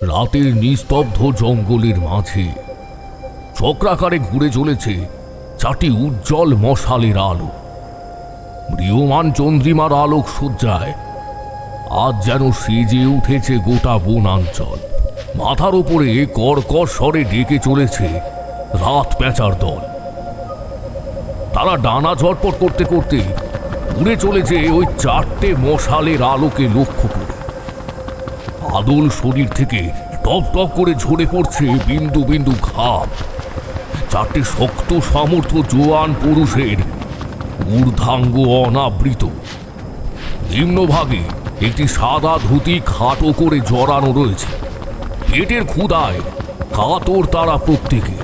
রাতের নিস্তব্ধ জঙ্গলের মাঝে চক্রাকারে ঘুরে চলেছে চারটি উজ্জ্বল মশালের আলো। ম্রিয়মান চন্দ্রিমার আলোক সজ্জায় আজ যেন সেজে উঠেছে গোটা বনাঞ্চল। মাথার ওপরে কর্কশ স্বরে ডেকে চলেছে রাত প্যাঁচার দল। তারা ডানা ঝটপট করতে করতে উড়ে চলেছে ওই চারটে মশালের আলোকে লক্ষ্য করে। আদল শরীর থেকে টপ টপ করে ঝরে পড়ছে বিন্দু বিন্দু ঘাম। চারটে শক্ত সামর্থ্য জোয়ান পুরুষের ঊর্ধ্বাঙ্গ অনাবৃত। নিম্নভাগে একটি সাদা ধুতি খাটো করে জড়ানো রয়েছে। পেটের ক্ষুধায় কাতর তারা প্রত্যেকে।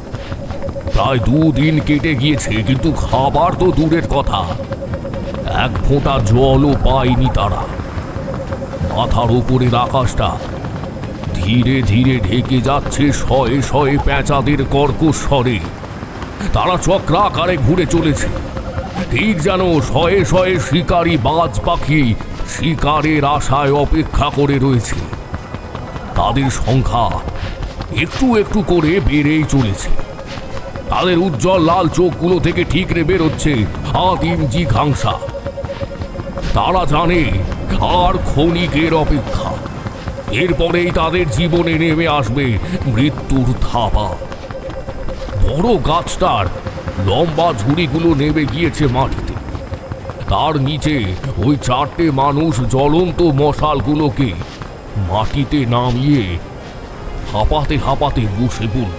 প্রায় 2 দিন কেটে গিয়েছে, কিন্তু খাবার তো দূরের কথা, এক ফোঁটা জলও পায়নি তারা। মাথার উপরের আকাশটা ধীরে ধীরে ঢেকে যাচ্ছে শয়ে শয়ে পেঁচাদের কর্কশ স্বরে। তারা চক্রাকারে ঘুরে চলেছে, ঠিক যেন শয়ে শয়ে শিকারী বাজ পাখি শিকারের আশায় অপেক্ষা করে রয়েছে। তাদের সংখ্যা একটু একটু করে বেড়েই চলেছে। তাদের উজ্জ্বল লাল চোখগুলো থেকে ঠিকরে বেরোচ্ছে আদিম জিঘাংসা। তারা জানে আর ক্ষণিকের অপেক্ষা, এরপরেই তাদের জীবনে নেমে আসবে মৃত্যুর থাবা। বড় গাছটার লম্বা ঝুড়িগুলো নেমে গিয়েছে মাটিতে। তার নিচে ওই চারটে মানুষ জ্বলন্ত মশালগুলোকে মাটিতে নামিয়ে হাঁপাতে হাঁপাতে বসে পড়ল।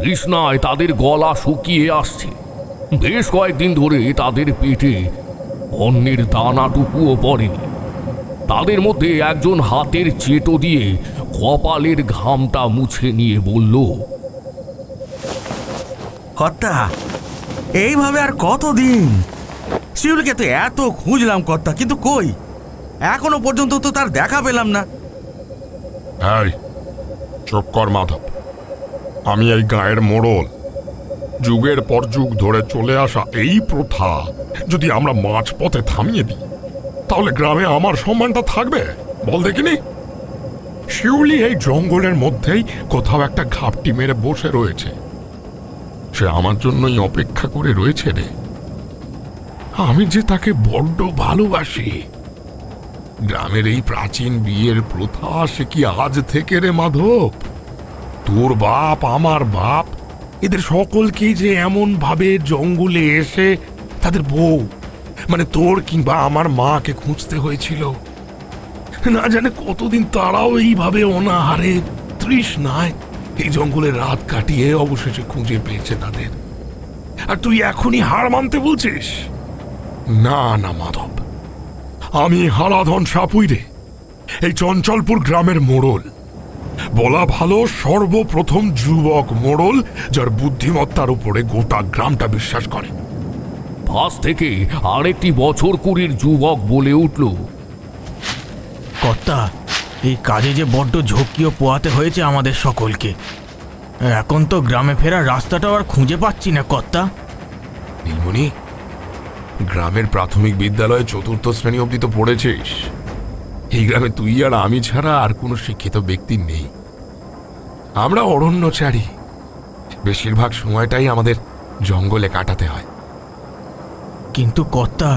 তৃষ্ণায় তাদের গলা শুকিয়ে আসছে। বেশ কয়েকদিন ধরে তাদের পেটে অন্নের দানাটুকুও পড়েনি। তাদের মধ্যে একজন হাতের চেটো দিয়ে কপালের ঘামটা মুছে নিয়ে বলল, কর্তা, এইভাবে আর কতদিন? শিউলিকে তো এত খুঁজলাম কর্তা, কিন্তু কই, এখনো পর্যন্ত তো তার দেখা পেলাম না। এই চুপ কর মাধব। আমি এই গায়ের মোড়ল। যুগের পর যুগ ধরে চলে আসা এই প্রথা যদি আমরা মাঝপথে থামিয়ে দিই, তাহলে গ্রামে আমার সম্মানটা থাকবে? বল দেখিনি। শিউলি এই জঙ্গলের মধ্যেই কোথাও একটা ঘাপটি মেরে বসে রয়েছে। সে আমার জন্যই অপেক্ষা করে রয়েছে রে। আমি যে তাকে বড্ড ভালোবাসি। গ্রামের এই প্রাচীন বিয়ের প্রথা সে কি আজ থেকে রে মাধব? তোর বাপ, আমার বাপ, এদের সকলকেই যে এমন ভাবে জঙ্গলে এসে তাদের বউ, মানে তোর কিংবা আমার মাকে খুঁজতে হয়েছিল। না জানে কতদিন তারাও এইভাবে অনাহারে তৃষ্ণায় এই জঙ্গলে রাত কাটিয়ে অবশেষে খুঁজে পেয়েছে তাদের। আর তুই এখনই হার মানতে বলছিস? না না মাধব, আমি হারাধন সাপুই রে, এই চঞ্চলপুর গ্রামের মোড়ল। বলা ভালো সর্বপ্রথম যুবক মোড়ল, যার বুদ্ধিমত্তার উপরে গোটা গ্রামটা বিশ্বাস করে। পাশ থেকে আরেকটি বছর কুড়ির যুবক বলে উঠল, কর্তা, এই কাজে যে বড্ড ঝক্কিও পোয়াতে হয়েছে আমাদের সকলকে। এখন তো গ্রামে ফেরার রাস্তাটাও আর খুঁজে পাচ্ছি না কর্তা। নীলমণি, গ্রামের প্রাথমিক বিদ্যালয়ে 4র্থ শ্রেণী অবধি তো পড়েছিস। এই গ্রামে তুই আর আমি ছাড়া আর কোনো শিক্ষিত ব্যক্তি নেই। আমরা অরণ্যচারী, বেশিরভাগ সময়টাই আমাদের জঙ্গলে কাটাতে হয়। কিন্তু কর্তা,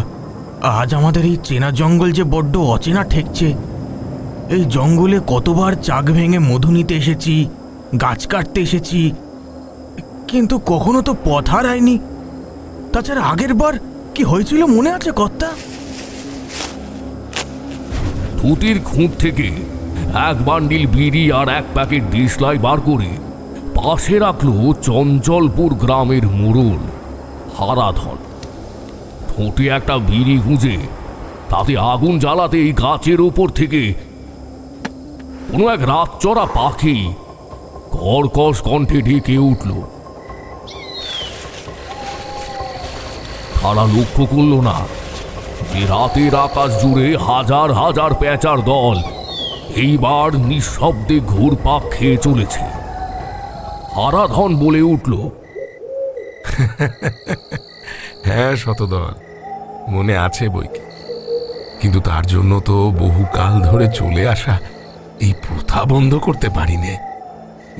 আজ আমাদের এই চেনা জঙ্গল যে বড্ড অচেনা ঠেকছে। এই জঙ্গলে কতবার চাক ভেঙে মধু নিতে এসেছি, গাছ কাটতে এসেছি, কিন্তু কখনো তো পথ হারায়নি। তাছাড়া আগের বার কি হয়েছিল মনে আছে কর্তা? ধুতির খুঁট থেকে এক বান্ডিল বিড়ি আর এক প্যাকেট দেশলাই বার করে পাশে রাখলো চঞ্চলপুর গ্রামের মোড়ল হারাধন। ঠোঁটে একটা বিড়ি গুঁজে তাতে আগুন জ্বালাতেই গাছের ওপর থেকে কোনো এক রাতচরা পাখি কর্কশ কণ্ঠে ডেকে উঠল। তারা লক্ষ্য করল না যে রাতের আকাশ জুড়ে হাজার হাজার পেঁচার দল এইবার নিঃশব্দে ঘুরপাক খেয়ে চলেছে। হারাধন বলে উঠল, হ্যাঁ শতদল, মনে আছে বইকে। কিন্তু তার জন্য তো বহুকাল ধরে চলে আসা এই প্রথা বন্ধ করতে পারিনে।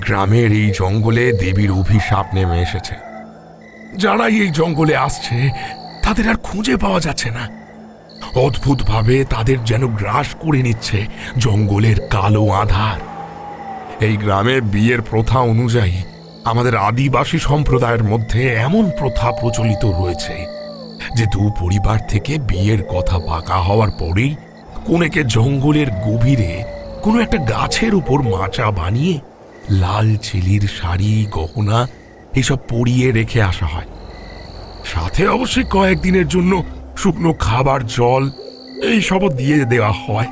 গ্রামের এই জঙ্গলে দেবীর অভিশাপ নেমে এসেছে। যারাই এই জঙ্গলে আসছে তাদের আর খুঁজে পাওয়া যাচ্ছে না। অদ্ভুতভাবে তাদের যেন গ্রাস করে নিচ্ছে জঙ্গলের কালো আঁধার। এই গ্রামে বিয়ের প্রথা অনুযায়ী আমাদের আদিবাসী সম্প্রদায়ের মধ্যে এমন প্রথা প্রচলিত রয়েছে যে দু পরিবার থেকে বিয়ের কথা পাকা হওয়ার পরেই কনেকে জঙ্গলের গভীরে কোনো একটা গাছের উপর মাচা বানিয়ে লাল চিলির শাড়ি, গহনা এসব পরিয়ে রেখে আসা হয়। সাথে অবশ্যই কয়েকদিনের জন্য শুকনো খাবার, জল এইসবও দিয়ে দেওয়া হয়,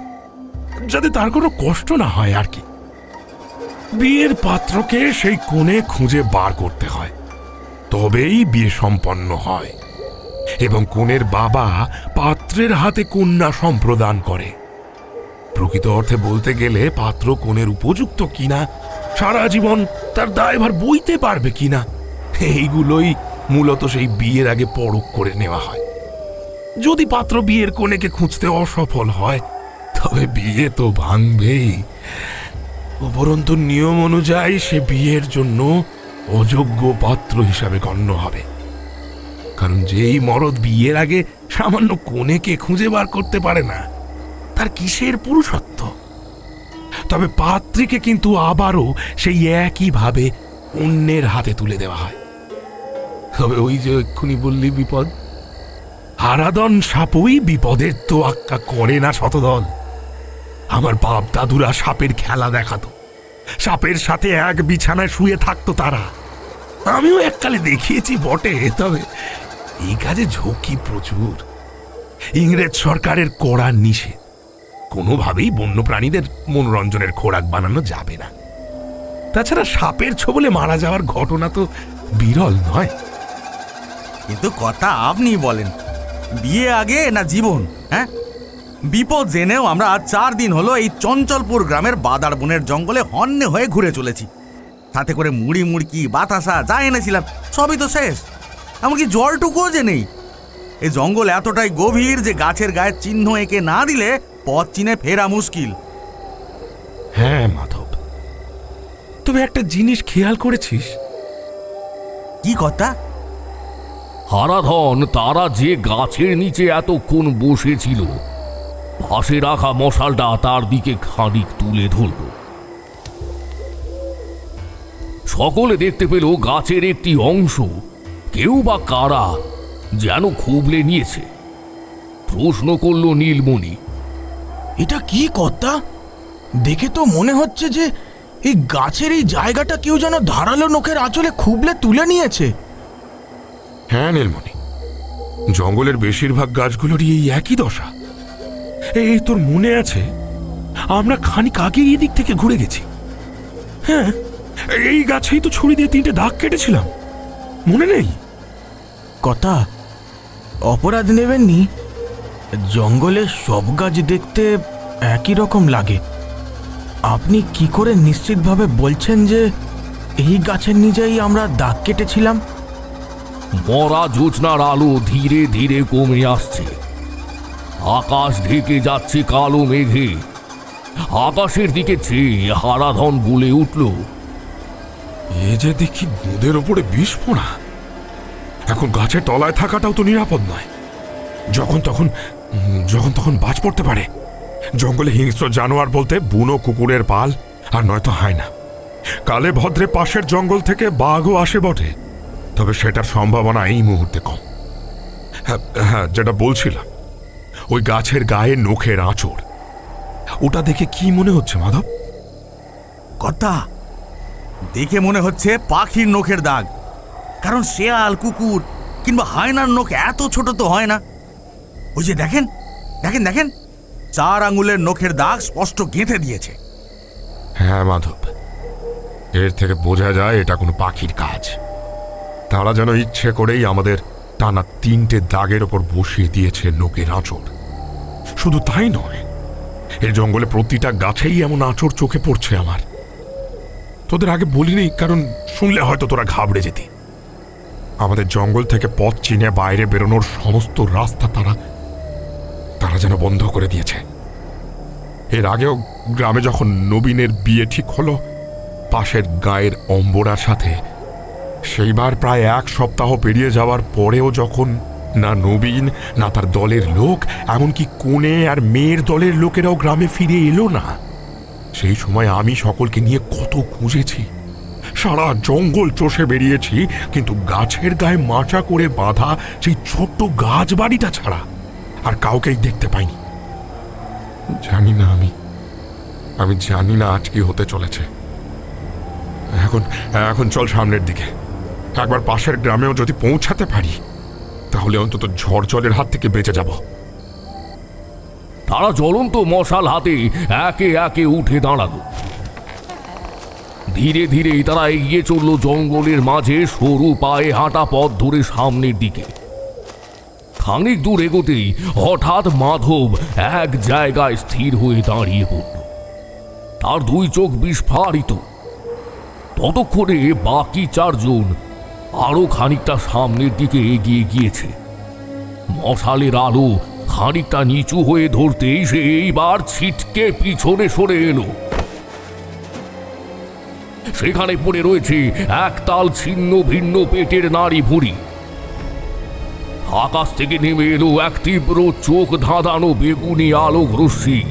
যাতে তার কোনো কষ্ট না হয় আর কি। বিয়ের পাত্রকে সেই কোণে খুঁজে বার করতে হয়, তবেই বিয়ে সম্পন্ন হয় এবং কনের বাবা পাত্রের হাতে কন্যা সম্প্রদান করে। প্রকৃত অর্থে বলতে গেলে পাত্র কনের উপযুক্ত কিনা, সারা জীবন তার দায়ভার বইতে পারবে কিনা, এইগুলোই মূলত সেই বিয়ের আগে পরখ করে নেওয়া হয়। যদি পাত্র বিয়ের কনেকে খুঁজতে অসফল হয় তবে বিয়ে তো ভাঙবেই। উপরন্তু নিয়ম অনুযায়ী সে বিয়ের জন্য অযোগ্য পাত্র হিসাবে গণ্য হবে। কারণ যেই মরদ বিয়ের আগে সামান্য কনেকে খুঁজে বার করতে পারে না, তার কিসের পুরুষত্ব? তবে পাত্রীকে কিন্তু আবারও সেই একইভাবে অন্যের হাতে তুলে দেওয়া হয়। তবে ওই যে এক্ষুনি বললি বিপদ, হারাদন সাপই বিপদের তোয়াক্কা করে না শতদল। আমার বাপ দাদুরা সাপের খেলা দেখাতো, সাপের সাথে এক বিছানায় শুয়ে থাকতো তারা। আমিও এককালে দেখিয়েছি বটে, তবে এই কাজে ঝুঁকি প্রচুর। ইংরেজ সরকারের কড়া নিষেধ, কোনোভাবেই বন্য প্রাণীদের মনোরঞ্জনের খোরাক বানানো যাবে না। তাছাড়া সাপের ছোবলে মারা যাওয়ার ঘটনা তো বিরল নয়। কিন্তু কথা আপনি বলেন, বিয়ে আগে না জীবন? হ্যাঁ, বিপদ জেনেও আমরা আজ 4 দিন হলো এই চঞ্চলপুর গ্রামের বাদার বনের জঙ্গলে হন্যে হয়ে ঘুরে চলেছি। তাতে করে মুড়ি মুড়কি, বাতাসা যা এনেছিলাম সবই তো শেষ, এমনকি জলটুকুও যে নেই। এই জঙ্গল এতটাই গভীর যে গাছের গায়ে চিহ্ন এঁকে না দিলে পথ চিনে ফেরা মুশকিল। হ্যাঁ মাধব, তবে একটা জিনিস খেয়াল করেছিস? কি কথা? হারাধন তারা যে গাছের নিচে এতক্ষণ বসেছিল, পাশে রাখা মশালটা তার দিকে খানিক তুলে ধরল। সকলে দেখতে পেল গাছের একটি অংশ কেউ বা কারা যেন খুবলে নিয়েছে। প্রশ্ন করল নীলমণি, এটা কি কর্তা? দেখে তো মনে হচ্ছে যে এই গাছের এই জায়গাটা কেউ যেন ধারালো নখের আঁচলে খুবলে তুলে নিয়েছে। হ্যাঁ নীলমণি, জঙ্গলের বেশিরভাগ গাছগুলোরই এই একই দশা। এই তোর মনে আছে আমরা খানিক আগে এই দিক থেকে ঘুরে গেছি? হ্যাঁ, এই গাছেই তো ছুরি দিয়ে 3টে দাগ কেটেছিলাম, মনে নেই? কর্তা, অপরাধ নেবেননি, জঙ্গলে সব গাছ দেখতে একই রকম লাগে। আপনি কি করে নিশ্চিতভাবে বলছেন যে এই গাছের নিচেই আমরা দাগ কেটেছিলাম? মরা জ্যোৎস্নার আলো ধীরে ধীরে কমে আসছে, আকাশ ঢেকে যাচ্ছে কালো মেঘে। আকাশের দিকে চেয়ে হারাধন বলে উঠল, এ যে দেখি বুঁদের ওপরে বিষ পোড়া। এখন গাছের তলায় থাকাটাও তো নিরাপদ নয়, যখন তখন বাজ পড়তে পারে। জঙ্গলে হিংস্র জানোয়ার বলতে বুনো কুকুরের পাল, আর নয়তো হায়না। কালে ভদ্রে পাশের জঙ্গল থেকে বাঘও আসে বটে, তবে সেটার সম্ভাবনা এই মুহূর্তে কম। হ্যাঁ, যেটা বলছিলাম, ওই গাছের গায়ে নখের আঁচড়, ওটা দেখে কি মনে হচ্ছে মাধব? কথা দেখে মনে হচ্ছে পাখির নখের দাগ, কারণ শেয়াল, কুকুর কিংবা হায়নার নখ এত ছোট তো হয় না। ওই যে দেখেন দেখেন দেখেন, 4 আঙুলের নখের দাগ স্পষ্ট গেঁথে দিয়েছে। হ্যাঁ মাধব, এর থেকে বোঝা যায় এটা কোনো পাখির কাজ। তারা যেন ইচ্ছে করেই আমাদের টানা 3টে দাগের ওপর বসিয়ে দিয়েছে নখের আঁচড়। শুধু তাই নয়, এই জঙ্গলে প্রতিটা গাছেই এমন আঁচড় চোখে পড়ছে আমার। তোদের আগে বলিনি, কারণ শুনলে হয়তো তোরা ঘাবড়ে যেতি। আমাদের জঙ্গল থেকে পথ চিনে বাইরে বেরোনোর সমস্ত রাস্তা তারা যেন বন্ধ করে দিয়েছে। এর আগেও গ্রামে যখন নবীনের বিয়ে ঠিক হলো পাশের গায়ের অম্বরার সাথে, সেইবার প্রায় 1 সপ্তাহ পেরিয়ে যাওয়ার পরেও যখন না নবীন না তার দলের লোক, এমনকি কনে আর মেয়ের দলের লোকেরাও গ্রামে ফিরে এলো না, সেই সময় আমি সকলকে নিয়ে কত খুঁজেছি। সারা জঙ্গল চষে বেরিয়েছি, কিন্তু গাছের গায়ে মাচা করে বাঁধা সেই ছোট্ট গাছ বাড়িটা ছাড়া আর কাউকেই দেখতে পাইনি। জানি না আমি জানি না আজ কি হতে চলেছে। এখন চল সামনের দিকে। একবার পাশের গ্রামেও যদি পৌঁছাতে পারি তাহলে অন্তত ঝড় জলের হাত থেকে বেঁচে যাব। তারা জ্বলন্ত মশাল হাতে একে একে উঠে দাঁড়ালো। ধীরে ধীরে তারা এগিয়ে চলল জঙ্গলের মাঝে সরু পায়ে হাঁটা পথ ধরে সামনের দিকে। খানিক দূর এগোতেই হঠাৎ মাধব এক জায়গায় স্থির হয়ে দাঁড়িয়ে পড়ল। তার 2 চোখ বিস্ফারিত। ততক্ষণে বাকি 4 জন আরো খানিকটা সামনের দিকে এগিয়ে গিয়েছে। মশালের আলো খানিকটা নিচু হয়ে ধরতেই সে এইবার ছিটকে পিছনে সরে এলো। সেখানে পড়ে রয়েছে একতাল ছিন্ন ভিন্ন পেটের নাড়ি ভুঁড়ি। আকাশ থেকে নেমে এলো এক তীব্র চোখ ধাঁধানো বেগুনি আলোক রশ্মি।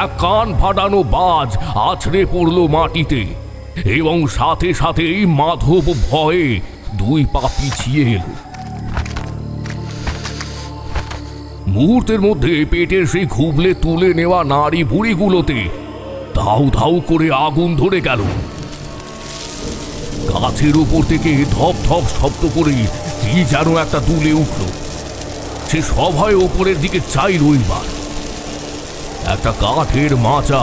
এক কান ফাটানো বাজ আছড়ে পড়ল মাটিতে এবং সাথে সাথেই মাধব ভয়ে 2 পা পিছিয়ে এলো। মুহূর্তের মধ্যে পেটের সেই খুবলে তুলে নেওয়া নাড়ি ভুঁড়িগুলোতে ধাউ ধাউ করে আগুন ধরে গেল। গাছের উপর থেকে ধপ ধপ শব্দ করে কি যেন একটা দুলে উঠল। সে সভয়ে ওপরের দিকে চাইল। এইবার একটা কাঠের মাচা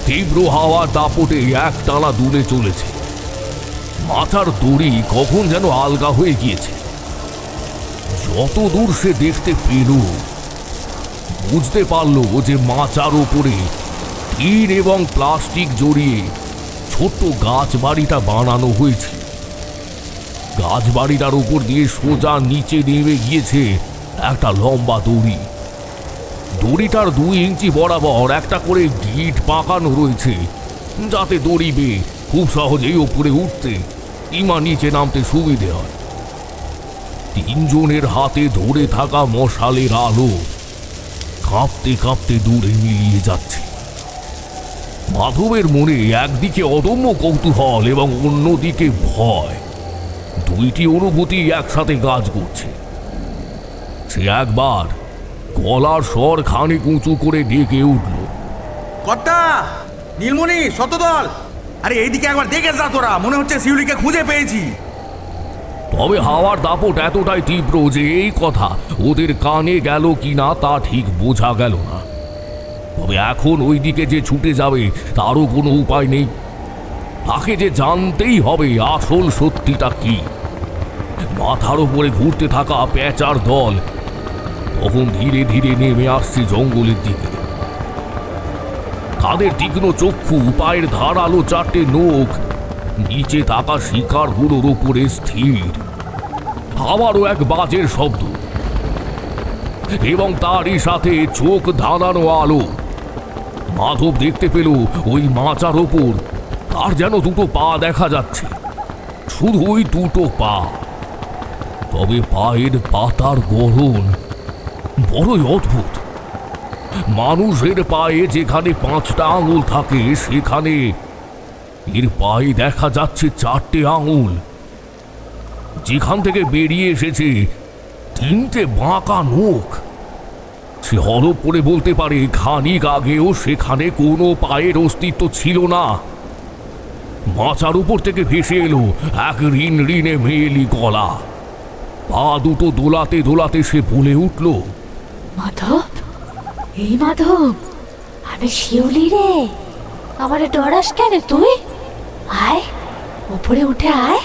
তীব্র হাওয়ার দাপটে একটানা দুলে চলেছে। মাথার দড়ি কখন যেন আলগা হয়ে গিয়েছে। যত দূর সে দেখতে পেল বুঝতে পারল যে মাচার উপরে টিন এবং প্লাস্টিক জড়িয়ে ছোট্ট গাছ বাড়িটা বানানো হয়েছে। গাছ বাড়িটার উপর দিয়ে সোজা নিচে নেমে গিয়েছে একটা লম্বা দড়ি। দড়িটার 2 ইঞ্চি বরাবর একটা করে গিট পাকানো রয়েছে, যাতে দড়ি বেয়ে খুব সহজেই ওপরে উঠতে কিংবা নিচে নামতে সুবিধে হয়। 3 জনের হাতে ধরে থাকা মশালের আলো কাঁপতে কাঁপতে দূরে মিলিয়ে যাচ্ছে। মাধবের মনে একদিকে অদম্য কৌতূহল এবং অন্যদিকে ভয়, 2টি অনুভূতি একসাথে কাজ করছে। সে একবার গলার স্বর খানিক উঁচু করে ডেকে উঠল, কর্তা, নীলমণি, শতদল, আরে এইদিকে একবার দেখে যা তোরা, মনে হচ্ছে শিউলিকে খুঁজে পেয়েছি। তবে হাওয়ার দাপট এতটাই তীব্র যে এই কথা ওদের কানে গেল কিনা তা ঠিক বোঝা গেল না। তবে এখন ওই দিকে যে ছুটে যাবে তারও কোনো উপায় নেই। তাকে যে জানতেই হবে আসল সত্যিটা কি। মাথার উপরে ঘুরতে থাকা পেঁচার দল তখন ধীরে ধীরে নেমে আসছে জঙ্গলের দিকে। তাদের তীক্ষ্ণ চক্ষু, পায়ের ধারালো 4টে নখ নিচে থাকা শিকারগুলোর উপরে স্থির। আবারও এক বাজের শব্দ এবং তারই সাথে চোখ ধাঁধানো আলো। মাধব দেখতে পেল ওই মাচার ওপর তার যেন 2টো পা দেখা যাচ্ছে, শুধুই 2টো পা। তবে পায়ের পাতার গড়ন বড়ই অদ্ভুত। মানুষের পায়ে যেখানে 5টা আঙুল থাকে সেখানে এর পায়ে দেখা যাচ্ছে 4টে আঙুল। যেখান থেকে বেরিয়ে এসেছে 3টে বাঁকা নখ। সে হলপ করে বলতে পারে খানিক আগেও সেখানে কোনো পায়ের অস্তিত্ব ছিল না। মাচার উপর থেকে ভেসে এলো এক ঋণ ঋণে মেয়েলি গলা। পা 2টো দোলাতে দোলাতে সে বলে উঠল, মাধব, এই মাধব, আমি শিউলি রে। আমারে ডরাস কেন তুই? আয়, উপরে উঠে আয়।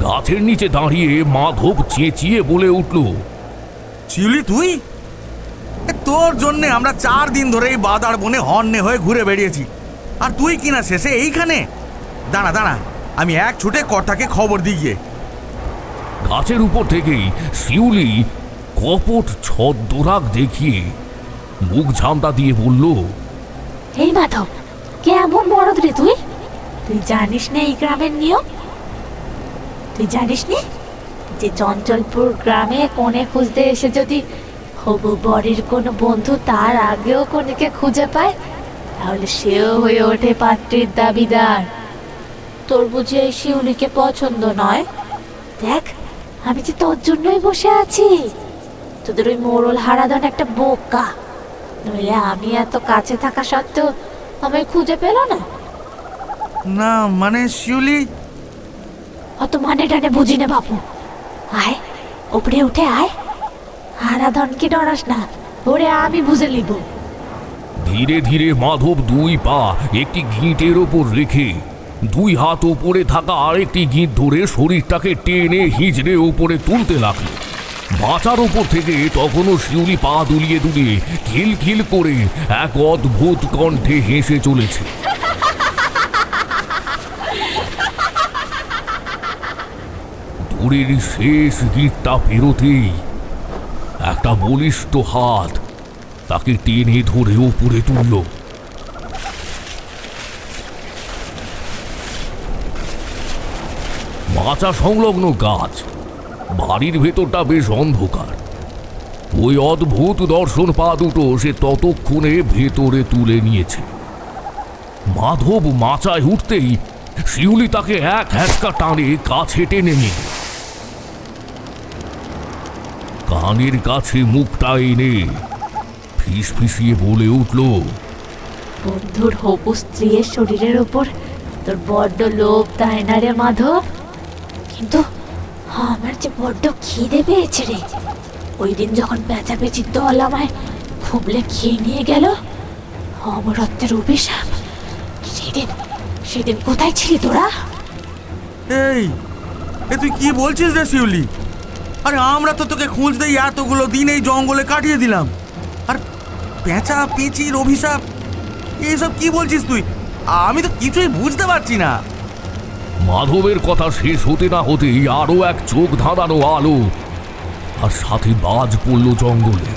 গাছের নিচে দাঁড়িয়ে মাধব চেঁচিয়ে বলে উঠল, শিউলি তুই? তোর জন্যে আমরা 4 দিন ধরে এই বাদার বনে হন্যে হয়ে ঘুরে বেরিয়েছি, আর তুই কিনা শেষে এইখানে? দাঁড়া দাঁড়া, আমি এক ছুটে কর্তাকে খবর দিয়ে। গাছের উপর থেকেই শিউলি কপট ছদ্মরাগ দেখিয়ে মুখ ঝামটা দিয়ে বলল, এই মাধব, কেমন বড় রে তুই? তুই জানিস না এই গ্রামের নিয়ম? তুই জানিস নি যে চঞ্চলপুর গ্রামে কনে খুঁজতে এসে যদি হবু বরের কোনো বন্ধু তার আগেও কনেকে খুঁজে পায়, তাহলে সেও হয়ে ওঠে পাত্রীর দাবিদার। তোর বুঝি এই শিউলিকে পছন্দ নয়? দেখ, আমি যে তোর জন্যই বসে আছি। তোদের ওই মোড়ল হারাধন একটা বোকা, নইলে আমি এত কাছে থাকা সত্ত্বেও আমায় খুঁজে পেল না। না মানে শিউলি, অত মানে টানে বুঝি না বাপু। আয়, উপরে উঠে আয়। হারাধনকে ডরাস না, ওরে আমি বুঝে নিব। ধীরে ধীরে মাধব দুই পা একটি গিঁটের ওপর রেখে দুই হাত ওপরে থাকা আরেকটি গিঁট ধরে শরীরটাকে টেনে হিজড়ে ওপরে তুলতে লাগলো। বাঁচার ওপর থেকে তখনও শিউলি পা দুলিয়ে দুলিয়ে খিলখিল করে এক অদ্ভুত কণ্ঠে হেসে চলেছে। দড়ির শেষ গিঁটটা পেরোতেই একটা বলিষ্ঠ হাত তাকে টেনে ধরে ওপরে তুলল। মাচা সংলগ্ন গাছ, বাড়ির ভেতরটা বেশ অন্ধকার। ওই অদ্ভুত দর্শন পা দুটো সে ততক্ষণে ভেতরে তুলে নিয়েছে। মাধব মাচায় উঠতেই শিউলি তাকে এক হ্যাঁচকা টানে কাছে টেনে নিল। কানের কাছে মুখটা এনে ফিসফিসিয়ে বলে উঠল, বন্ধুর হবু স্ত্রীর শরীরের উপর তোর বড্ড লোভ, তাই না রে মাধব? কিন্তু আমার যে বড্ড খিদে পেয়েছে রে। ওই দিন যখন পেঁচাপেচির দল আমায় খুবলে খেয়ে নিয়ে গেল, অমরত্বের অভিশাপ, সেদিন কোথায় ছিলি তোরা? এই তুই কি বলছিস রে শিউলি? আরে আমরা তো তোকে খুঁজতেই এতগুলো দিন এই জঙ্গলে কাটিয়ে দিলাম, আর পেঁচা পেঁচির অভিশাপ এইসব কি বলছিস তুই? আমি তো কিছুই বুঝতে পারছি না। মাধবের কথা শেষ হতে না হতেই আরো এক চোখ ধাঁধানো আলো আর সাথে বাজ পড়ল জঙ্গলে।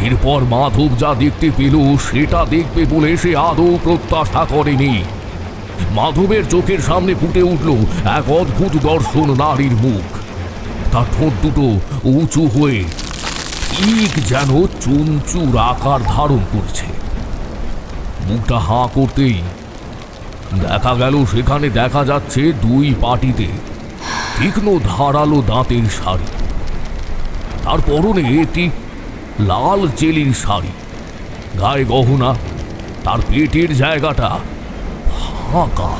এরপর মাধব যা দেখতে পেল সেটা দেখবে বলে সে আদৌ প্রত্যাশা করেনি। মাধবের চোখের সামনে ফুটে উঠল এক অদ্ভুত দর্শন, নারীর মুখ। তার ঠোঁট দুটো উঁচু হয়ে ঠিক যেন চুনচুর আকার ধারণ করছে। মুখটা হাঁ করতেই দেখা গেল সেখানে দেখা যাচ্ছে দুই পাটিতে তীক্ষ্ণ ধারালো দাঁতের শাড়ি। তার পরনে একটি লাল চেলির শাড়ি, গায়ে গহনা। তার পেটের জায়গাটা ফাঁকা,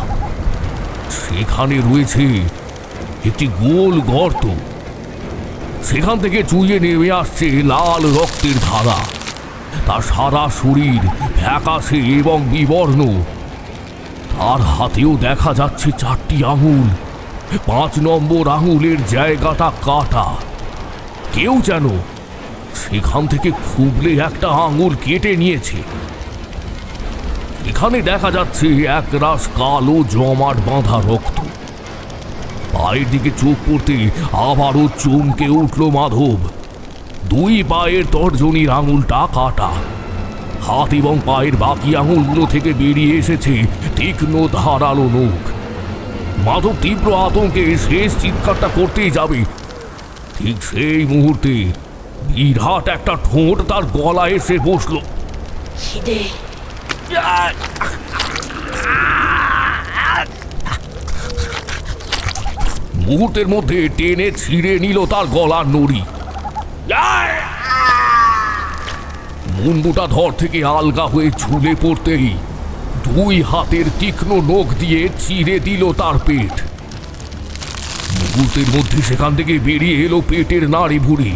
সেখানে রয়েছে একটি গোল গর্ত। সেখান থেকে চুইয়ে নেমে আসছে লাল রক্তের ধারা। তার সারা শরীর ফ্যাকাশে এবং বিবর্ণ। তার হাতেও দেখা যাচ্ছে 4টি আঙুল। 5 নম্বর আঙুলের জায়গাটা কাটা। কেউ যেন সেখান থেকে খুবলে একটা আঙুল কেটে নিয়েছে। এখানে দেখা যাচ্ছে এক রাশ কালো জমাট বাঁধা রক্ত। পায়ের দিকে চোখ পড়তে আবারও চমকে উঠল মাধব। 2 পায়ের তর্জনীর আঙুলটা কাটা। হাত এবং পায়ের বাকি আঙুলগুলো থেকে বেরিয়ে এসেছে তীক্ষ্ণ ধারালো নখ। মাধব তীব্র আতঙ্কে শেষ চিৎকারটা করতেই যাবে, ঠিক সেই মুহূর্তে বিরাট একটা ঠোঁট তার গলায় এসে বসল। খিদে, মুহূর্তের মধ্যে টেনে ছিঁড়ে নিল তার গলার নড়ি। মুন্ডুটা ধর থেকে আলগা হয়ে ঝুলে পড়তেই 2 হাতের তীক্ষ্ণ নখ দিয়ে চিরে দিল তার পেট। মুহূর্তের মধ্যে সেখান থেকে বেরিয়ে এলো পেটের নাড়ি ভুড়ি।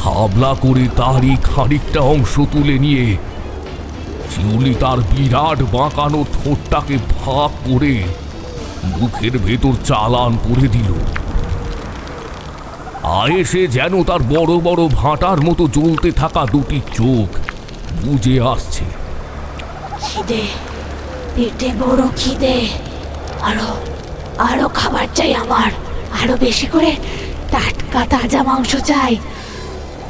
হাবলা করে তারই খানিকটা অংশ তুলে নিয়ে শিউলি তার বিরাট বাঁকানো ঠোঁটটাকে ভাগ করে মুখের ভেতর চালান করে দিল। আয়েসে যেন তার বড় বড় ভাঁটার মতো জ্বলতে থাকা 2টি চোখ বুজে আসছে। খিদে, পেটে বড় খিদে, আরো আরো খাবার চাই আমার, আরো বেশি করে টাটকা তাজা মাংস চাই,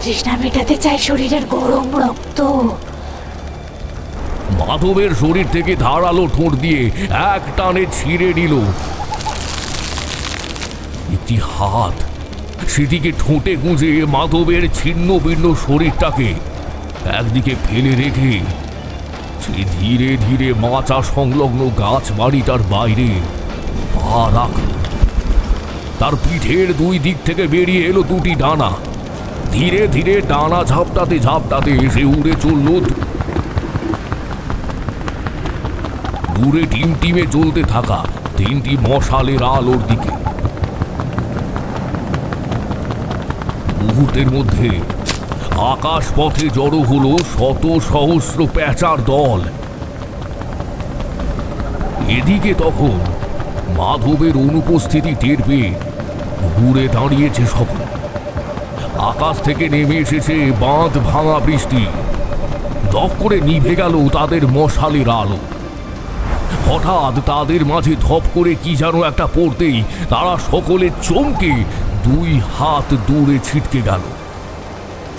তৃষ্ণা মেটাতে চাই শরীরের গরম রক্ত। মাধবের শরীর থেকে ধারালো ঠোঁট দিয়ে এক টানে ছিঁড়ে নিল একটি হাত। সেটিকে ঠোঁটে গুঁজে মাধবের ছিন্ন ভিন্ন শরীরটাকে একদিকে ফেলে রেখে সে ধীরে ধীরে মাচা সংলগ্ন গাছ বাড়িটার বাইরে পা রাখল। তার পিঠের দুই দিক থেকে বেরিয়ে এলো দুটি ডানা। ধীরে ধীরে ডানা ঝাপটাতে ঝাপটাতে সে উড়ে চলল দূরে টিমটিমে জ্বলতে থাকা তিনটি মশালের আলোর দিকে। মুহূর্তের মধ্যে আকাশ পথে জড়ো হলো শত সহস্র প্যাঁচার দল। এদিকে তখন মাধবের অনুপস্থিতি টের পেয়ে ঘুরে দাঁড়িয়েছে সকল। আকাশ থেকে নেমে এসেছে বাঁধ ভাঙা বৃষ্টি। দপ করে নিভে গেল তাদের মশালের আলো। হঠাৎ তাদের মাঝে ধপ করে কি যেন একটা পড়তেই তারা সকলে চমকে দুই হাত দূরে ছিটকে গেল।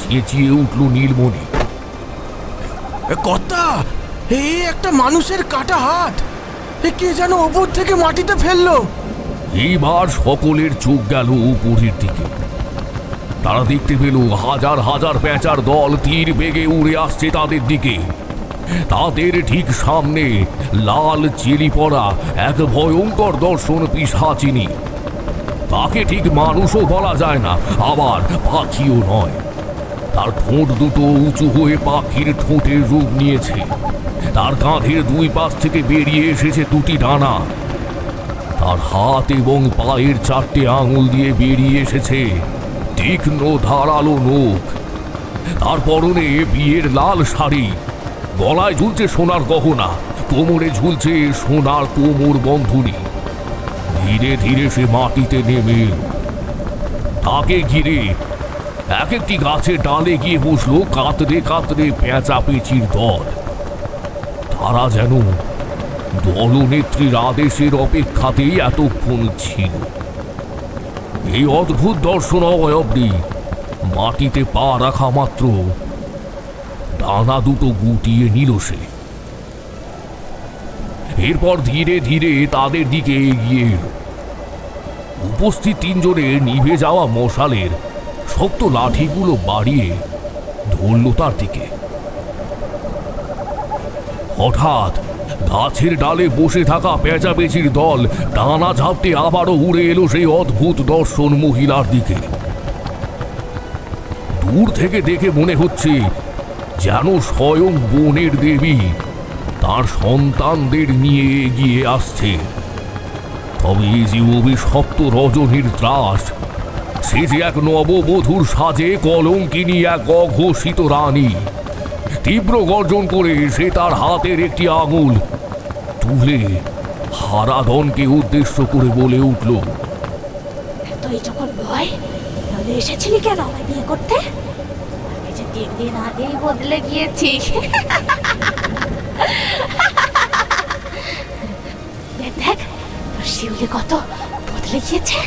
চেঁচিয়ে উঠল নীলমণি। কর্তা, এই একটা মানুষের কাটা হাত, কে যেন ওপর থেকে মাটিতে ফেললো। এইবার সকলের চোখ গেল উপরের দিকে। তারা দেখতে পেল হাজার হাজার প্যাঁচার দল তীর বেগে উড়ে আসছে তাদের দিকে। তাদের ঠিক সামনে লাল চেলি পড়া এক ভয়ঙ্কর দর্শন পিশাচিনী। তাকে ঠিক মানুষও বলা যায় না, আবার পাখিও নয়। তার ঠোঁট দুটো উঁচু হয়ে পাখির ঠোঁটের রূপ নিয়েছে। তার কাঁধের দুই পাশ থেকে বেরিয়ে এসেছে দুটি ডানা। তার হাত এবং পায়ের চারটে আঙুল দিয়ে বেরিয়ে এসেছে তীক্ষ্ণ ধারালো নখ। তার পরনে বিয়ের লাল শাড়ি, গলায় ঝুলছে সোনার গহনা, কোমরে ঝুলছে সোনার কোমর বন্ধনী। ধীরে ধীরে সে মাটিতে নেমে এল। তাকে ঘিরে এক একটি গাছের ডালে গিয়ে বসলো কাতরে কাতরে পেঁচা পেঁচির দল। তারা যেন দলনেত্রীর আদেশের অপেক্ষাতেই এতক্ষণ ছিল। এই অদ্ভুত দর্শন অবধি মাটিতে পা রাখা মাত্র ডানা দুটো গুটিয়ে নিল সে। এরপর ধীরে ধীরে তাদের দিকে এগিয়ে এল। উপস্থিত তিনজনের নিভে যাওয়া মশালের শক্ত লাঠিগুলো বাড়িয়ে ধরল তার দিকে। হঠাৎ গাছের ডালে বসে থাকা পেঁচাপেচির দল ডানা ঝাপটে আবারও উড়ে এলো সেই অদ্ভুত দর্শন মহিলার দিকে। দূর থেকে দেখে মনে হচ্ছে যেন স্বয়ং বনের দেবী তার সন্তানদের নিয়ে এগিয়ে আসছে। তবে এই যে অভিশপ্ত রজনীর ত্রাস, সে যে এক নববধূর সাজে কলঙ্কিনী এক অঘোষিত রানী। তীব্র গর্জন করে সে তার হাতের একটি আঙুল তুলে হারাধনকে উদ্দেশ্য করে বলে উঠল, তুই যখন ভয় তাহলে এসেছিলি কেন আমায় বিয়ে করতে? আমি যে 3 দিন আগেই বদলে গিয়েছি। দেখ তোর শিউলি কত বদলে গিয়েছে।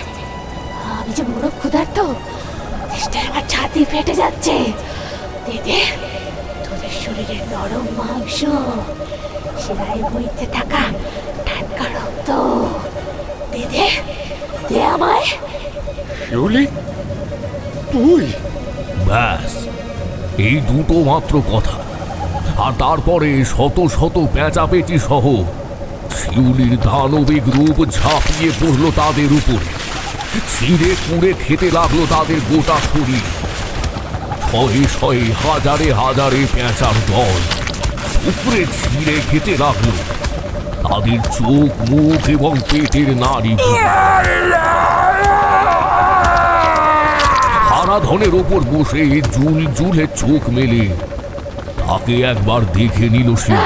আমি যে বড় ক্ষুধার্ত, চেষ্টায় আমার ছাতি ফেটে যাচ্ছে। দে তোদের শরীরের নরম মাংস, শিরায় বইতে থাকা টাটকা রক্ত, দে আমায়। শিউলি, তুই? ব্যাস এই দুটো মাত্র কথা। আর তারপরে শত শত পেঁচাপেচি সহ শিউলির দানবিক রূপ ঝাঁপিয়ে পড়ল তাদের উপরে। ছিঁড়ে কুড়ে খেতে লাগলো তাদের গোটা শরীর। শয়ে শয়ে হাজারে হাজারে পেঁচার দল উপরে ছিঁড়ে খেতে লাগলো তাদের চোখ, মুখ এবং পেটের নাড়ি। হারাধনের ওপর বসে জুল জুলে চোখ মেলে তাকে একবার দেখে নিল সে।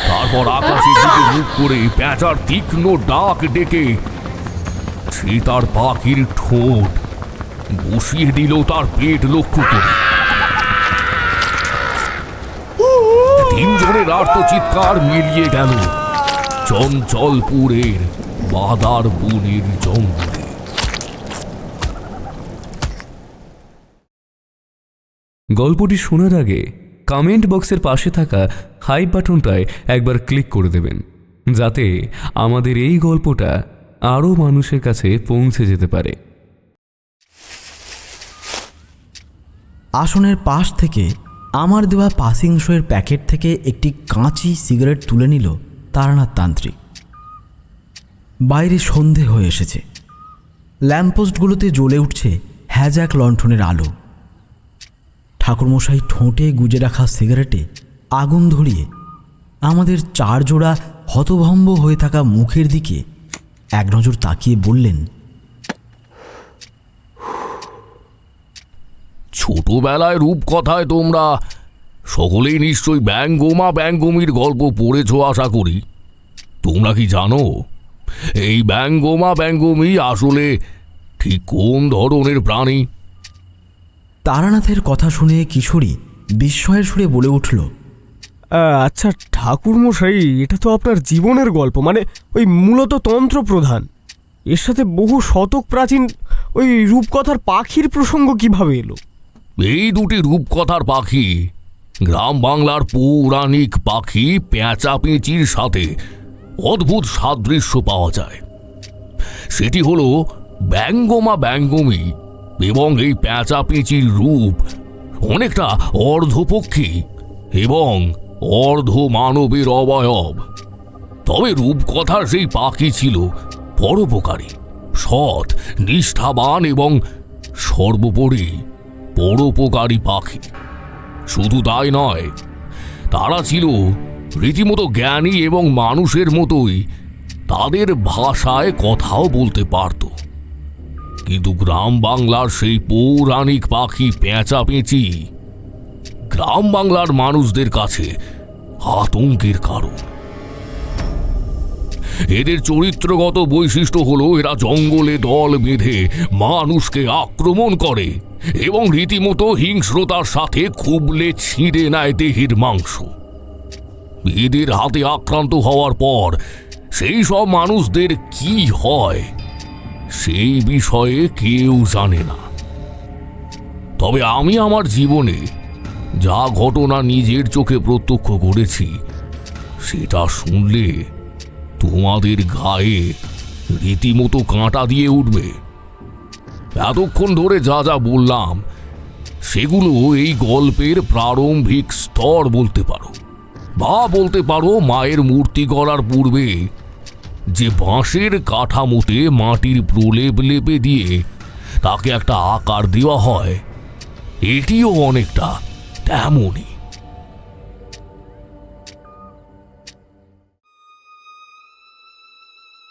তারপর আকাশের দিকে মুখ করে পেঁচার তীক্ষ্ণ ডাক ডেকে সে তার পাখির ঠোঁট বসিয়ে দিল তার পেট লক্ষ্য করে। তিনজনের আর্তচিৎকার মিলিয়ে গেল চঞ্চলপুরের বাদার বনের জঙ্গলে। গল্পটি শোনার আগে কমেন্ট বক্সের পাশে থাকা হাইপ বাটনটায় একবার ক্লিক করে দেবেন, যাতে আমাদের এই গল্পটা আরও মানুষের কাছে পৌঁছে যেতে পারে। আসনের পাশ থেকে আমার দেওয়া পাসিং শোয়ের প্যাকেট থেকে একটি কাঁচি সিগারেট তুলে নিল তারানাথ তান্ত্রিক। বাইরে সন্ধে হয়ে এসেছে। ল্যাম্পপোস্টগুলোতে জ্বলে উঠছে হ্যাজাক লণ্ঠনের আলো। ঠাকুরমশাই ঠোঁটে গুজে রাখা সিগারেটে আগুন ধরিয়ে আমাদের চার জোড়া হতভম্ব হয়ে থাকা মুখের দিকে এক নজর তাকিয়ে বললেন, ছোটবেলায় রূপকথায় তোমরা সকলেই নিশ্চয়ই ব্যঙ্গমা ব্যঙ্গমীর গল্প পড়েছ আশা করি। তোমরা কি জানো এই ব্যঙ্গমা ব্যঙ্গমী আসলে ঠিক কোন ধরনের প্রাণী? তারানাথের কথা শুনে কিশোরী বিস্ময়ের সুরে বলে উঠল, আচ্ছা ঠাকুরমশাই, এটা তো আপনার জীবনের গল্প, মানে ওই মূলত তন্ত্র প্রধান। এর সাথে বহু শতক প্রাচীন ওই রূপকথার পাখির প্রসঙ্গ কিভাবে এলো? এই দুটি রূপকথার পাখি গ্রাম বাংলার পৌরাণিক পাখি পেঁচা পেঁচির সাথে অদ্ভুত সাদৃশ্য পাওয়া যায়। সেটি হলো ব্যঙ্গমা ব্যঙ্গমী, এবং এই পেঁচা পেঁচির রূপ অনেকটা অর্ধপক্ষী এবং অর্ধ মানবের অবয়ব। তবে রূপকথার সেই পাখি ছিল পরোপকারী, সৎ, নিষ্ঠাবান এবং সর্বোপরি পরোপকারী পাখি। শুধু তাই নয়, তারা ছিল রীতিমতো জ্ঞানী এবং মানুষের মতোই তাদের ভাষায় কথাও বলতে পারত। কিন্তু গ্রাম বাংলার সেই পৌরাণিক পাখি পেঁচা পেঁচি গ্রাম বাংলার মানুষদের কাছে আতঙ্কের কারণ। এদের চরিত্রগত বৈশিষ্ট্য হলো এরা জঙ্গলে দল বেঁধে মানুষকে আক্রমণ করে এবং রীতিমতো হিংস্রতার সাথে খুবলে ছিঁড়ে নেয় দেহের মাংস। এদের হাতে আক্রান্ত হওয়ার পর সেই সব মানুষদের কি হয় সেই বিষয়ে কেউ জানে না। তবে আমি আমার জীবনে যা ঘটনা নিজের চোখে প্রত্যক্ষ করেছি সেটা শুনলে তোমাদের গায়ে রীতিমতো কাঁটা দিয়ে উঠবে। এতক্ষণ ধরে যা যা বললাম সেগুলো এই গল্পের প্রারম্ভিক স্তর বলতে পারো, বা বলতে পারো মায়ের মূর্তি গড়ার পূর্বে যে বাঁশের কাঠামোতে মাটির প্রলেপ লেপে দিয়ে তাকে একটা আকার দেওয়া হয়, এটিও অনেকটা তেমনই।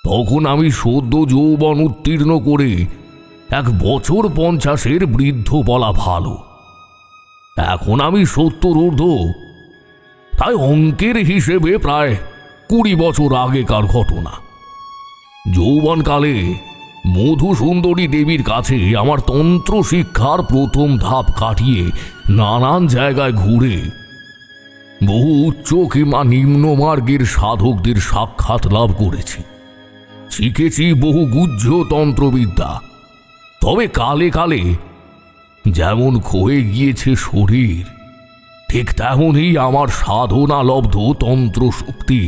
তখন আমি সদ্য যৌবন উত্তীর্ণ করে 1 বছর 50-এর বৃদ্ধ বলা ভালো। এখন আমি 70 ঊর্ধ্ব, তাই অঙ্কের হিসেবে প্রায় 20 বছর আগেকার ঘটনা। যৌবনকালে মধুসুন্দরী দেবীর কাছে আমার তন্ত্র শিক্ষার প্রথম ধাপ কাটিয়ে নানান জায়গায় ঘুরে বহু উচ্চ কিংবা নিম্নমার্গের সাধকদের সাক্ষাৎ লাভ করেছি। শিখেছি বহু গুহ্য তন্ত্রবিদ্যা। তবে কালে কালে যেমন ক্ষয়ে গিয়েছে শরীর, ঠিক তেমনই আমার সাধনা লব্ধ তন্ত্র শক্তি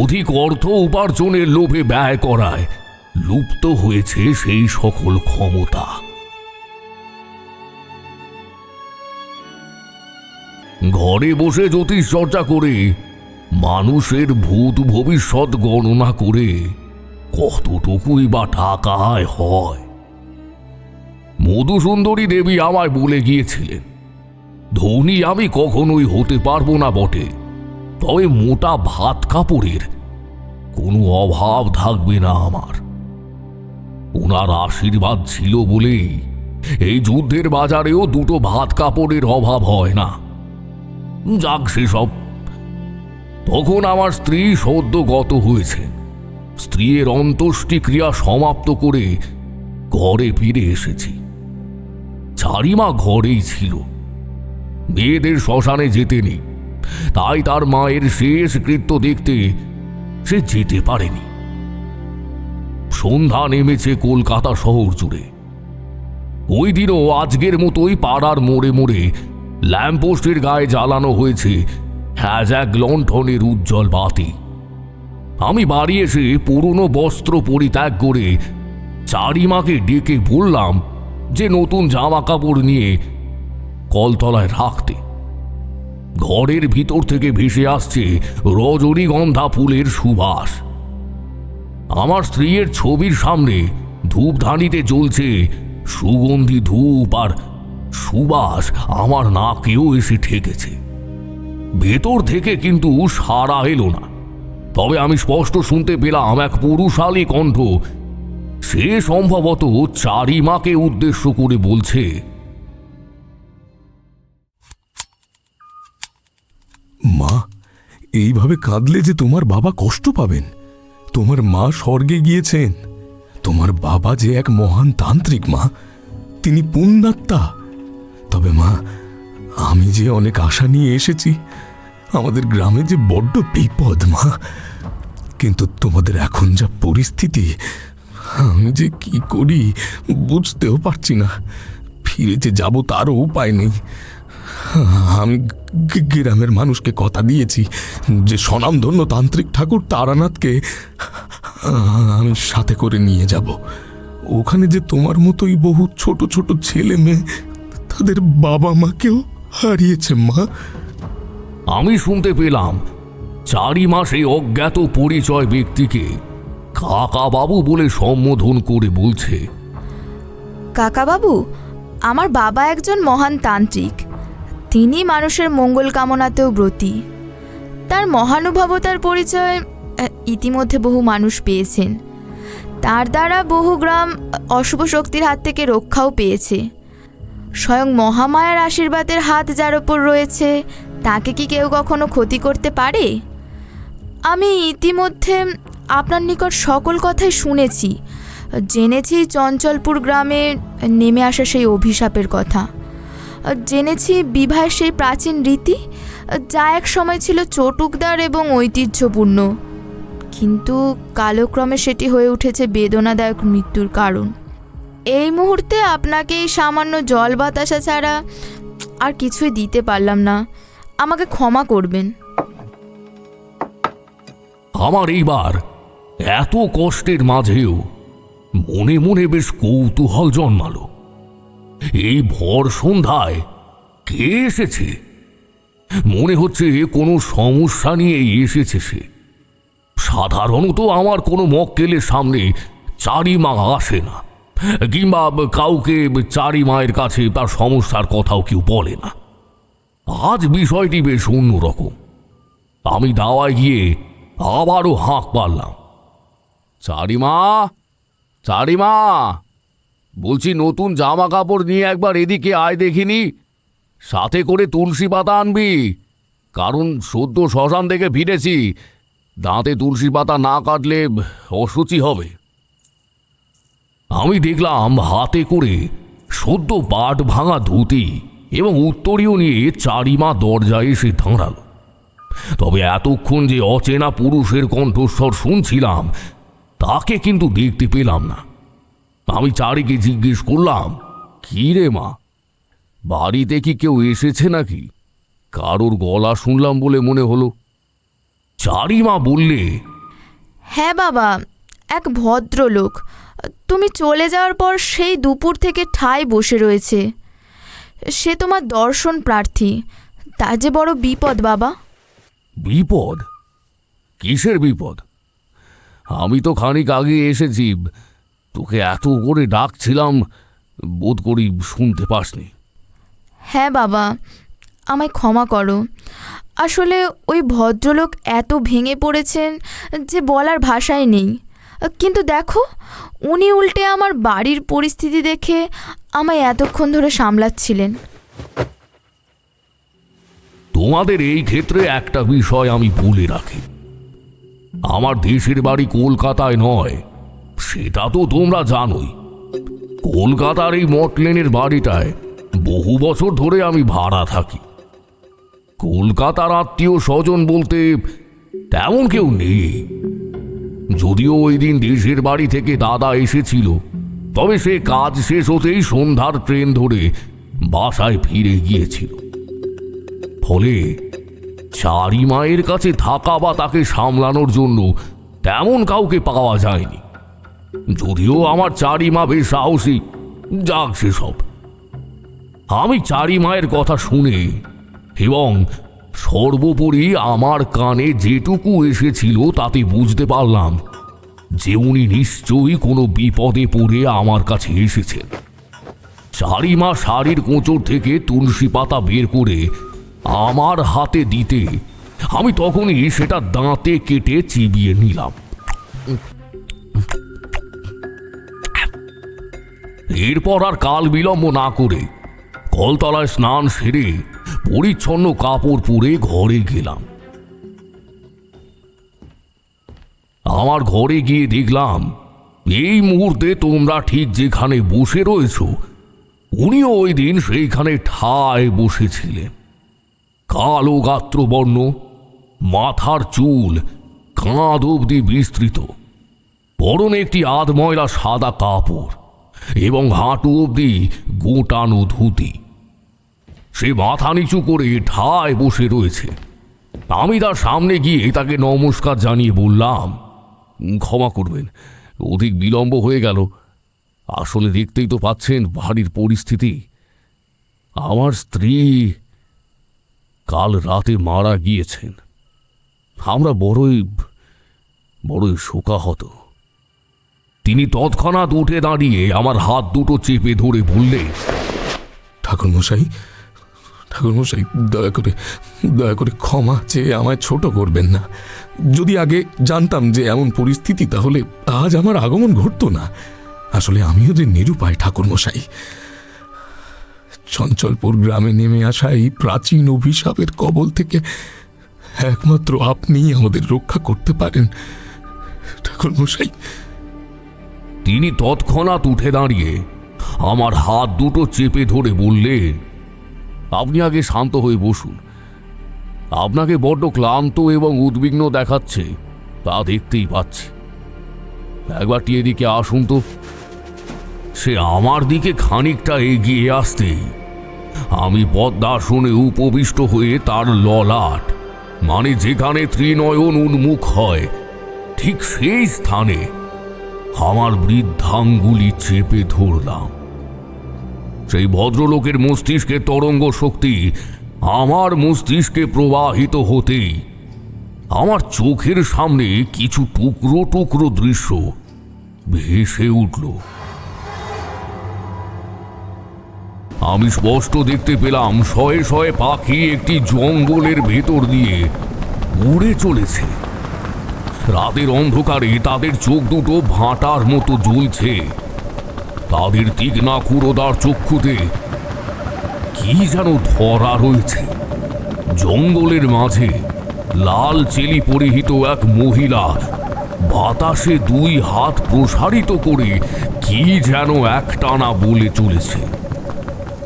অধিক অর্থ উপার্জনের লোভে ব্যয় করায় লুপ্ত হয়েছে সেই সকল ক্ষমতা। ঘরে বসে জ্যোতিষ চর্চা করে মানুষের ভূত ভবিষ্যৎ গণনা করে কতটুকুই বা টাকা আয় হয়। মধুসুন্দরী দেবী আমায় বলে গিয়েছিলেন, ধনী আমি কখনোই হতে পারবো না বটে, তবে মোটা ভাত কাপড়ের কোনো অভাব থাকবে না আমার। ওনার আশীর্বাদ ছিল বলেই এই যুদ্ধের বাজারেও 2টো ভাত কাপড়ের অভাব হয় না। যাক সেসব। তখন আমার স্ত্রী সদ্য গত হয়েছেন। স্ত্রীর অন্ত্যেষ্টিক্রিয়া সমাপ্ত করে ঘরে ফিরে এসেছি। চারিমা ঘরেই ছিল। মেয়েদের শ্মশানে যেতে নেই, তাই তার মায়ের শেষ কৃত্য দেখতে সে যেতে পারেনি। সন্ধ্যা নেমেছে কলকাতা শহর জুড়ে। ওই দিনও আজকের মতোই পাড়ার মোড়ে মোড়ে ল্যাম্পপোস্টের গায়ে জ্বালানো হয়েছে এক লণ্ঠনের উজ্জ্বল বাতি। আমি বাড়ি এসে পুরনো বস্ত্র পরিত্যাগ করে চারিমাকে ডেকে বললাম যে নতুন জামা কাপড় নিয়ে কলতলায় রাখতে। ঘরের ভিতর থেকে ভেসে আসছে রজনীগন্ধা ফুলের সুবাস। আমার স্ত্রীর ছবির সামনে ধূপধানিতে জ্বলছে সুগন্ধি ধূপ, আর সুবাস আমার নাকেও এসে ঠেকেছে। ভেতর থেকে কিন্তু সাড়া এলো না, তবে আমি স্পষ্ট শুনতে পেলাম এক পুরুষালী কণ্ঠ। সে সম্ভবত চারিমাকে উদ্দেশ্য করে বলছে, মা, এইভাবে কাঁদলে যে তোমার বাবা কষ্ট পাবেন। তোমার মা স্বর্গে গিয়েছেন। তোমার বাবা যে এক মহান তান্ত্রিক মা, তিনি পুণ্যাত্মা। তবে মা, আমি যে অনেক আশা নিয়ে এসেছি। আমাদের গ্রামে যে বড্ড বিপদ মা, কিন্তু তোমাদের এখন যা পরিস্থিতি, আমি যে কি করি বুঝতেও পারছি না। ফিরে যে যাব তারও উপায় নেই। আমি গ্রামের মানুষকে কথা দিয়েছি যে স্বনামধন্য তান্ত্রিক ঠাকুর তারানাথকে আমি সাথে করে নিয়ে যাব। ওখানে যে তোমার মতোই বহু ছোট ছোট ছেলে মেয়ে তাদের বাবা মাকেও হারিয়েছে মা। আমি শুনতে পেলাম চারিমা সেই অজ্ঞাত পরিচয় ব্যক্তিকে কাকা বাবু বলে সম্বোধন করে বলছে, কাকাবাবু, আমার বাবা একজন মহান তান্ত্রিক। তিনি মানুষের মঙ্গল কামনাতেও ব্রতী। তার মহানুভবতার পরিচয় ইতিমধ্যে বহু মানুষ পেয়েছেন। তার দ্বারা বহু গ্রাম অশুভ শক্তির হাত থেকে রক্ষাও পেয়েছে। স্বয়ং মহামায়ার আশীর্বাদের হাত যার ওপর রয়েছে, তাকে কি কেউ কখনো ক্ষতি করতে পারে? আমি ইতিমধ্যে আপনার নিকট সকল কথাই শুনেছি। জেনেছি চঞ্চলপুর গ্রামে নেমে আসা সেই অভিশাপের কথা। জেনেছি বিবাহের সেই প্রাচীন রীতি, যা এক সময় ছিল চটুকদার এবং ঐতিহ্যপূর্ণ, কিন্তু কালক্রমে সেটি হয়ে উঠেছে বেদনাদায়ক মৃত্যুর কারণ। এই মুহূর্তে আপনাকে এই সামান্য জল বাতাসা ছাড়া আর কিছুই দিতে পারলাম না। আমাকে ক্ষমা করবেন। আমার এইবার এত কষ্টের মাঝেও মনে মনে বেশ কৌতূহল জন্মালো। এই ভর সন্ধ্যায় কে এসেছে? মনে হচ্ছে কোনো সমস্যা নিয়েই এসেছে সে। সাধারণত আমার কোনো মক্কেলের সামনে চারিমা আসে না, কিংবা কাউকে চারিমায়ের কাছে তার সমস্যার কথাও কেউ বলে না। আজ বিষয়টি বেশ অন্যরকম। আমি দাওয়ায় গিয়ে আবারও হাঁক পারলাম, চারিমা, চারিমা, বলছি নতুন জামা কাপড় নিয়ে একবার এদিকে আয় দেখিনি। সাথে করে তুলসী পাতা আনবি, কারণ সদ্য শ্মশান থেকে ফিরেছি। দাঁতে তুলসী পাতা না কাটলে অসুচি হবে। আমি দেখলাম হাতে করে সদ্য পাট ভাঙা ধুতি এবং উত্তরীয় নিয়ে চারিমা দরজায় এসে দাঁড়াল। তবে এতক্ষণ যে অচেনা পুরুষের কণ্ঠস্বর শুনছিলাম, তাকে কিন্তু দেখতে পেলাম না। আমি চারিকে জিজ্ঞেস করলাম, কি রে মা, বাড়িতে কি কেউ এসেছে নাকি? কারোর গলা শুনলাম বলে মনে হলো। চারিমা বললে, হ্যাঁ বাবা, এক ভদ্রলোক তুমি চলে যাওয়ার পর সেই দুপুর থেকে ঠায় বসে রয়েছে। সে তোমার দর্শন প্রার্থী। তার যে বড় বিপদ বাবা। বিপদ? কিসের বিপদ? আমি তো খানিক আগে এসেছি, তোকে এত করে ডাকছিলাম, বোধ করি শুনতে পাসনি। হ্যাঁ বাবা, আমায় ক্ষমা করো। আসলে ওই ভদ্রলোক এত ভেঙে পড়েছেন যে বলার ভাষাই নেই। কিন্তু দেখো, উনি উল্টে আমার বাড়ির পরিস্থিতি দেখে আমায় এতক্ষণ ধরে সামলাচ্ছিলেন। তোমাদের এই ক্ষেত্রে একটা বিষয় আমি বলে রাখি, আমার দেশের বাড়ি কলকাতায় নয়, সেটা তো তোমরা জানোই। কলকাতার এই মটলেনের বাড়িটায় বহু বছর ধরে আমি ভাড়া থাকি। কলকাতার আত্মীয় স্বজন বলতে তেমন কেউ নেই। যদিও ওই দিন দেশের বাড়ি থেকে দাদা এসেছিল, তবে সে কাজ শেষ হতেই সন্ধ্যার ট্রেন ধরে বাসায় ফিরে গিয়েছিল। ফলে চারি মায়ের কাছে থাকা বা তাকে সামলানোর জন্য তেমন কাউকে পাওয়া যায়নি। যদিও আমার চারি মা বেশ সাহসী, যাক সেসব। আমি চারি মায়ের কথা শুনে এবং সর্বোপরি আমার কানে যেটুকু এসেছিল তাতে বুঝতে পারলাম যে উনি নিশ্চয়ই কোনো বিপদে পড়ে আমার কাছে এসেছেন। চারি মা শাড়ির কোঁচর থেকে তুলসী পাতা বের করে আমার হাতে দিতে আমি তখনই সেটা দাঁতে কেটে চিবিয়ে নিলাম। এরপর আর কাল বিলম্ব না করে কলতলায় স্নান সেরে পরিচ্ছন্ন কাপড় পরে ঘরে গেলাম। আমার ঘরে গিয়ে দেখলাম এই মুহূর্তে তোমরা ঠিক যেখানে বসে রয়েছ উনিও ওই দিন সেইখানে ঠায় বসেছিলেন। কালো গাত্রবর্ণ, মাথার চুল কাঁধ অবধি বিস্তৃত, পরনে একটি আধময়লা সাদা কাপড় এবং হাঁটু অবধি গোটানো ধুতি। সে মাথা নিচু করে ঠায় বসে রয়েছে। আমি তার সামনে গিয়ে তাকে নমস্কার জানিয়ে বললাম, ক্ষমা করবেন, অধিক বিলম্ব হয়ে গেল। আসলে দেখতেই তো পাচ্ছেন বাড়ির পরিস্থিতি। আমার স্ত্রী কাল রাতে মারা গিয়েছেন। আমরা বড়ই শোকাহত। তিনি তৎক্ষণাৎ উঠে দাঁড়িয়ে আমার হাত দুটো চেপে ধরে বললেন, ঠাকুরমশাই, ঠাকুরমশাই, দয়া করে ক্ষমা চেয়ে আমায় ছোট করবেন না। যদি আগে জানতাম যে এমন পরিস্থিতি, তাহলে আজ আমার আগমন ঘটতো না। আসলে আমিও যে নিরুপায় ঠাকুরমশাই। চঞ্চলপুর গ্রামে নেমে আসা এই প্রাচীন অভিশাপের কবল থেকে একমাত্র আপনিই আমাদের রক্ষা করতে পারেন ঠাকুরমশাই। তিনি তৎক্ষণাৎ উঠে দাঁড়িয়ে আমার হাত দুটো চেপে ধরে বললেন, আপনি আগে শান্ত হয়ে বসুন। আপনাকে বড্ড ক্লান্ত এবং উদ্বিগ্ন দেখাচ্ছে, তা দেখতেই পাচ্ছি। একবারটি এদিকে আসুন তো। সে আমার দিকে খানিকটা এগিয়ে আসতেই আমি পদ্মাসনে উপবিষ্ট হয়ে তার ললাট, মানে যেখানে ত্রিনয়ন উন্মুখ হয়, ঠিক সেই স্থানে আমার বৃদ্ধাঙ্গুলি চেপে ধরলাম। সেই ভদ্রলোকের মস্তিষ্কে তরঙ্গ শক্তি আমার মস্তিষ্কে প্রবাহিত হতেই আমার চোখের সামনে কিছু টুকরো টুকরো দৃশ্য ভেসে উঠল। আমি স্পষ্ট দেখতে পেলাম শয়ে শয়ে পাখি একটি জঙ্গলের ভেতর দিয়ে উড়ে চলেছে। রাতের অন্ধকারে তাদের চোখ দুটো ভাঁটার মতো জ্বলছে। তাদের তীক্ষ্ণা ক্ষুরোদার চক্ষুতে কি যেন ধরা রয়েছে। জঙ্গলের মাঝে লাল চেলি পরিহিত এক মহিলা বাতাসে দুই হাত প্রসারিত করে কি যেন একটানা বলে চলেছে।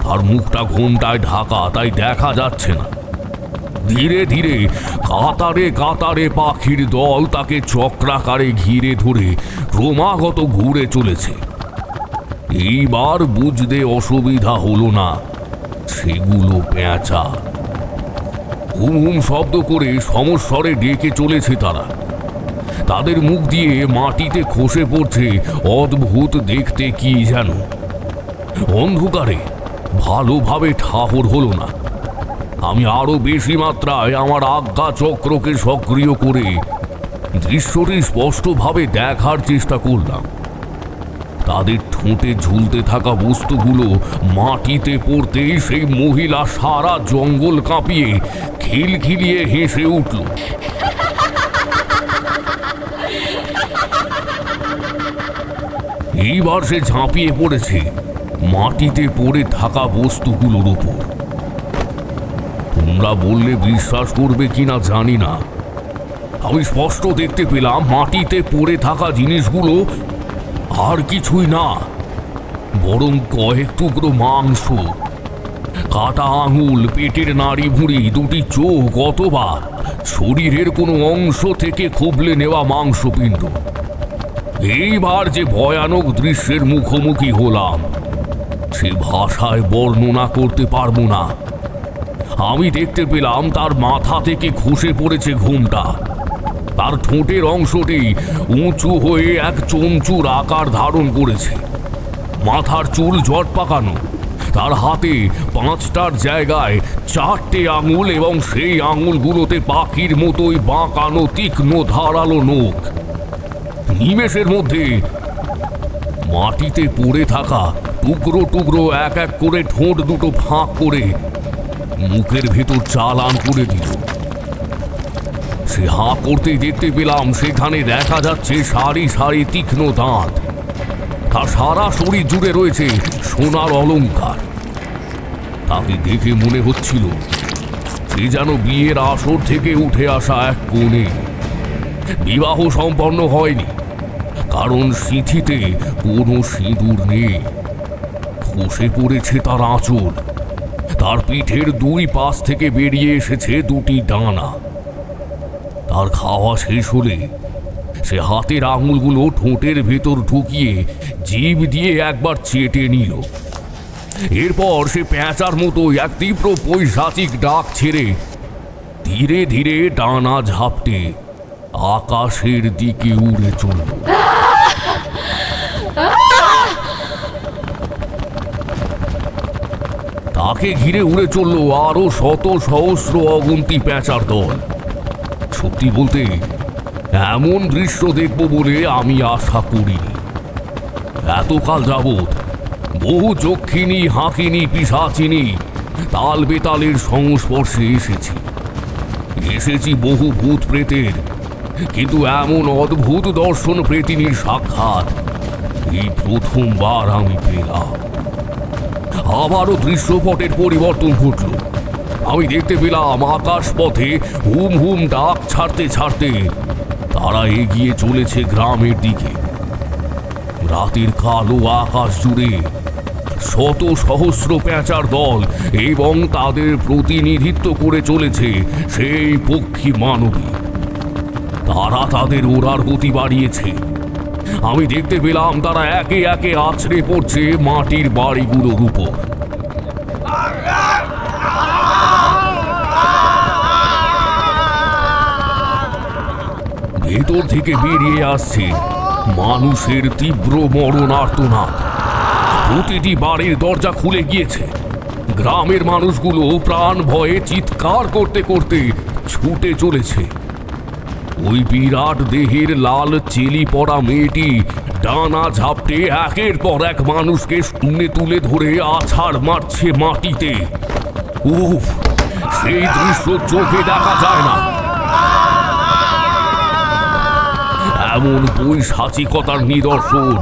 তার মুখটা ঘোমটায় ঢাকা, তাই দেখা যাচ্ছে না। ধীরে ধীরে কাতারে কাতারে পাখির দল তাকে চক্রাকারে ঘিরে ধরে ক্রমাগত ঘুরে চলেছে। এইবার বুঝতে অসুবিধা হলো না, সেগুলো পেঁচা। হুম হুম শব্দ করে সমস্বরে ডেকে চলেছে তারা। তাদের মুখ দিয়ে মাটিতে খসে পড়ছে অদ্ভুত দেখতে কি যেন। অন্ধকারে ভালোভাবে ঠাহর হলো না। আমি আরো বেশি মাত্রায় আমার আজ্ঞা চক্রকে সক্রিয় করে দৃশ্যটি স্পষ্টভাবে দেখার চেষ্টা করলাম। তাদের ঠোঁটে ঝুলতে থাকা বস্তুগুলো মাটিতে পড়তেই সেই মহিলা সারা জঙ্গল কাঁপিয়ে খিলখিলিয়ে হেসে উঠল। এইবার সে ঝাঁপিয়ে পড়েছে মাটিতে পড়ে থাকা বস্তুগুলোর উপর। তোমরা বললে বিশ্বাস করবে কিনা জানি না, আমি স্পষ্ট দেখতে পেলাম মাটিতে পড়ে থাকা জিনিসগুলো আর কিছুই না, বরং কয়েক টুকরো মাংস, কাটা আঙুল, পেটের নাড়ি ভুঁড়ি, দুটি চোখ, অথবা শরীরের কোনো অংশ থেকে খুবলে নেওয়া মাংসপিণ্ড। এইবার যে ভয়ানক দৃশ্যের মুখোমুখি হলাম সে ভাষায় বর্ণনা করতে পারবো না। আমি দেখতে পেলাম তার মাথা থেকে খসে পড়েছে ঘুমটা। তার ঠোঁটের অংশটি উঁচু হয়ে এক চঞ্চুর আকার ধারণ করেছে। মাথার চুল জট পাকানো, তার হাতে 5টার জায়গায় 4টে আঙুল এবং সেই আঙুলগুলোতে পাখির মতোই বাঁকানো তীক্ষ্ণ ধারালো নখ। নিমেষের মধ্যে মাটিতে পড়ে থাকা টুকরো টুকরো এক এক করে ঠোঁট দুটো ফাঁক করে মুখের ভেতর চালান করে দিল। সে হাঁ করতেই দেখতে পেলাম সেখানে দেখা যাচ্ছে সারি সারি তীক্ষ্ণ দাঁত। তার সারা শরীর জুড়ে রয়েছে সোনার অলংকার। তাকে দেখে মনে হচ্ছিল সে যেন বিয়ের আসর থেকে উঠে আসা এক কনে। বিবাহ সম্পন্ন হয়নি, কারণ সিঁথিতে কোনো সিঁদুর নেই। খসে পড়েছে তার আঁচল। তার পিঠের 2 পাশ থেকে বেরিয়ে এসেছে 2টি ডানা। তার খাওয়া শেষ হলে সে হাতের আঙুলগুলো ঠোঁটের ভেতর ঢুকিয়ে জিভ দিয়ে একবার চেটে নিল। এরপর সে পেঁচার মতো এক তীব্র পৈশাচিক ডাক ছেড়ে ধীরে ধীরে ডানা ঝাপটে আকাশের দিকে উড়ে চলল। তাকে ঘিরে উড়ে চলল আরো শত সহস্র অগুন্তি পেঁচার দল। সত্যি বলতে এমন দৃশ্য দেখব বলে আমি আশা করিনি। এতকাল যাবৎ বহু যক্ষিণী, হাঁকিনী, পিশাচিনী, তাল বেতালের সংস্পর্শে এসেছি বহু ভূত প্রেতের, কিন্তু এমন অদ্ভুত দর্শন প্রেতিনীর সাক্ষাৎ এই প্রথমবার আমি পেলাম। আবারও দৃশ্যপটের পরিবর্তন ঘটল। আমি দেখতে পেলাম আকাশ পথে হুম হুম ডাক ছাড়তে ছাড়তে তারা এগিয়ে চলেছে গ্রামের দিকে। রাতের কালো আকাশ জুড়ে শত সহস্র পেঁচার দল এবং তাদের প্রতিনিধিত্ব করে চলেছে সেই পক্ষী মানবী। তারা তাদের ওড়ার গতি বাড়িয়েছে। আমি দেখতে পেলাম তারা একে একে আছড়ে পড়ছে মাটির বাড়িগুলোর উপর। ভেতর থেকে বেরিয়ে আসছে মানুষের তীব্র মরণ আর্তনাদ। প্রতিটি বাড়ির দরজা খুলে গিয়েছে। গ্রামের মানুষগুলো প্রাণ ভয়ে চিৎকার করতে করতে ছুটে চলেছে। ওই বিরাট দেহের লাল চেলি পড়া মেয়েটি ডানা ঝাপটে একের পর এক মানুষকে শূন্যে তুলে ধরে আছাড় মারছে মাটিতে। উফ, সেই দৃশ্য চোখে দেখা যায় না। এমন পৈশাচিকতার নিদর্শন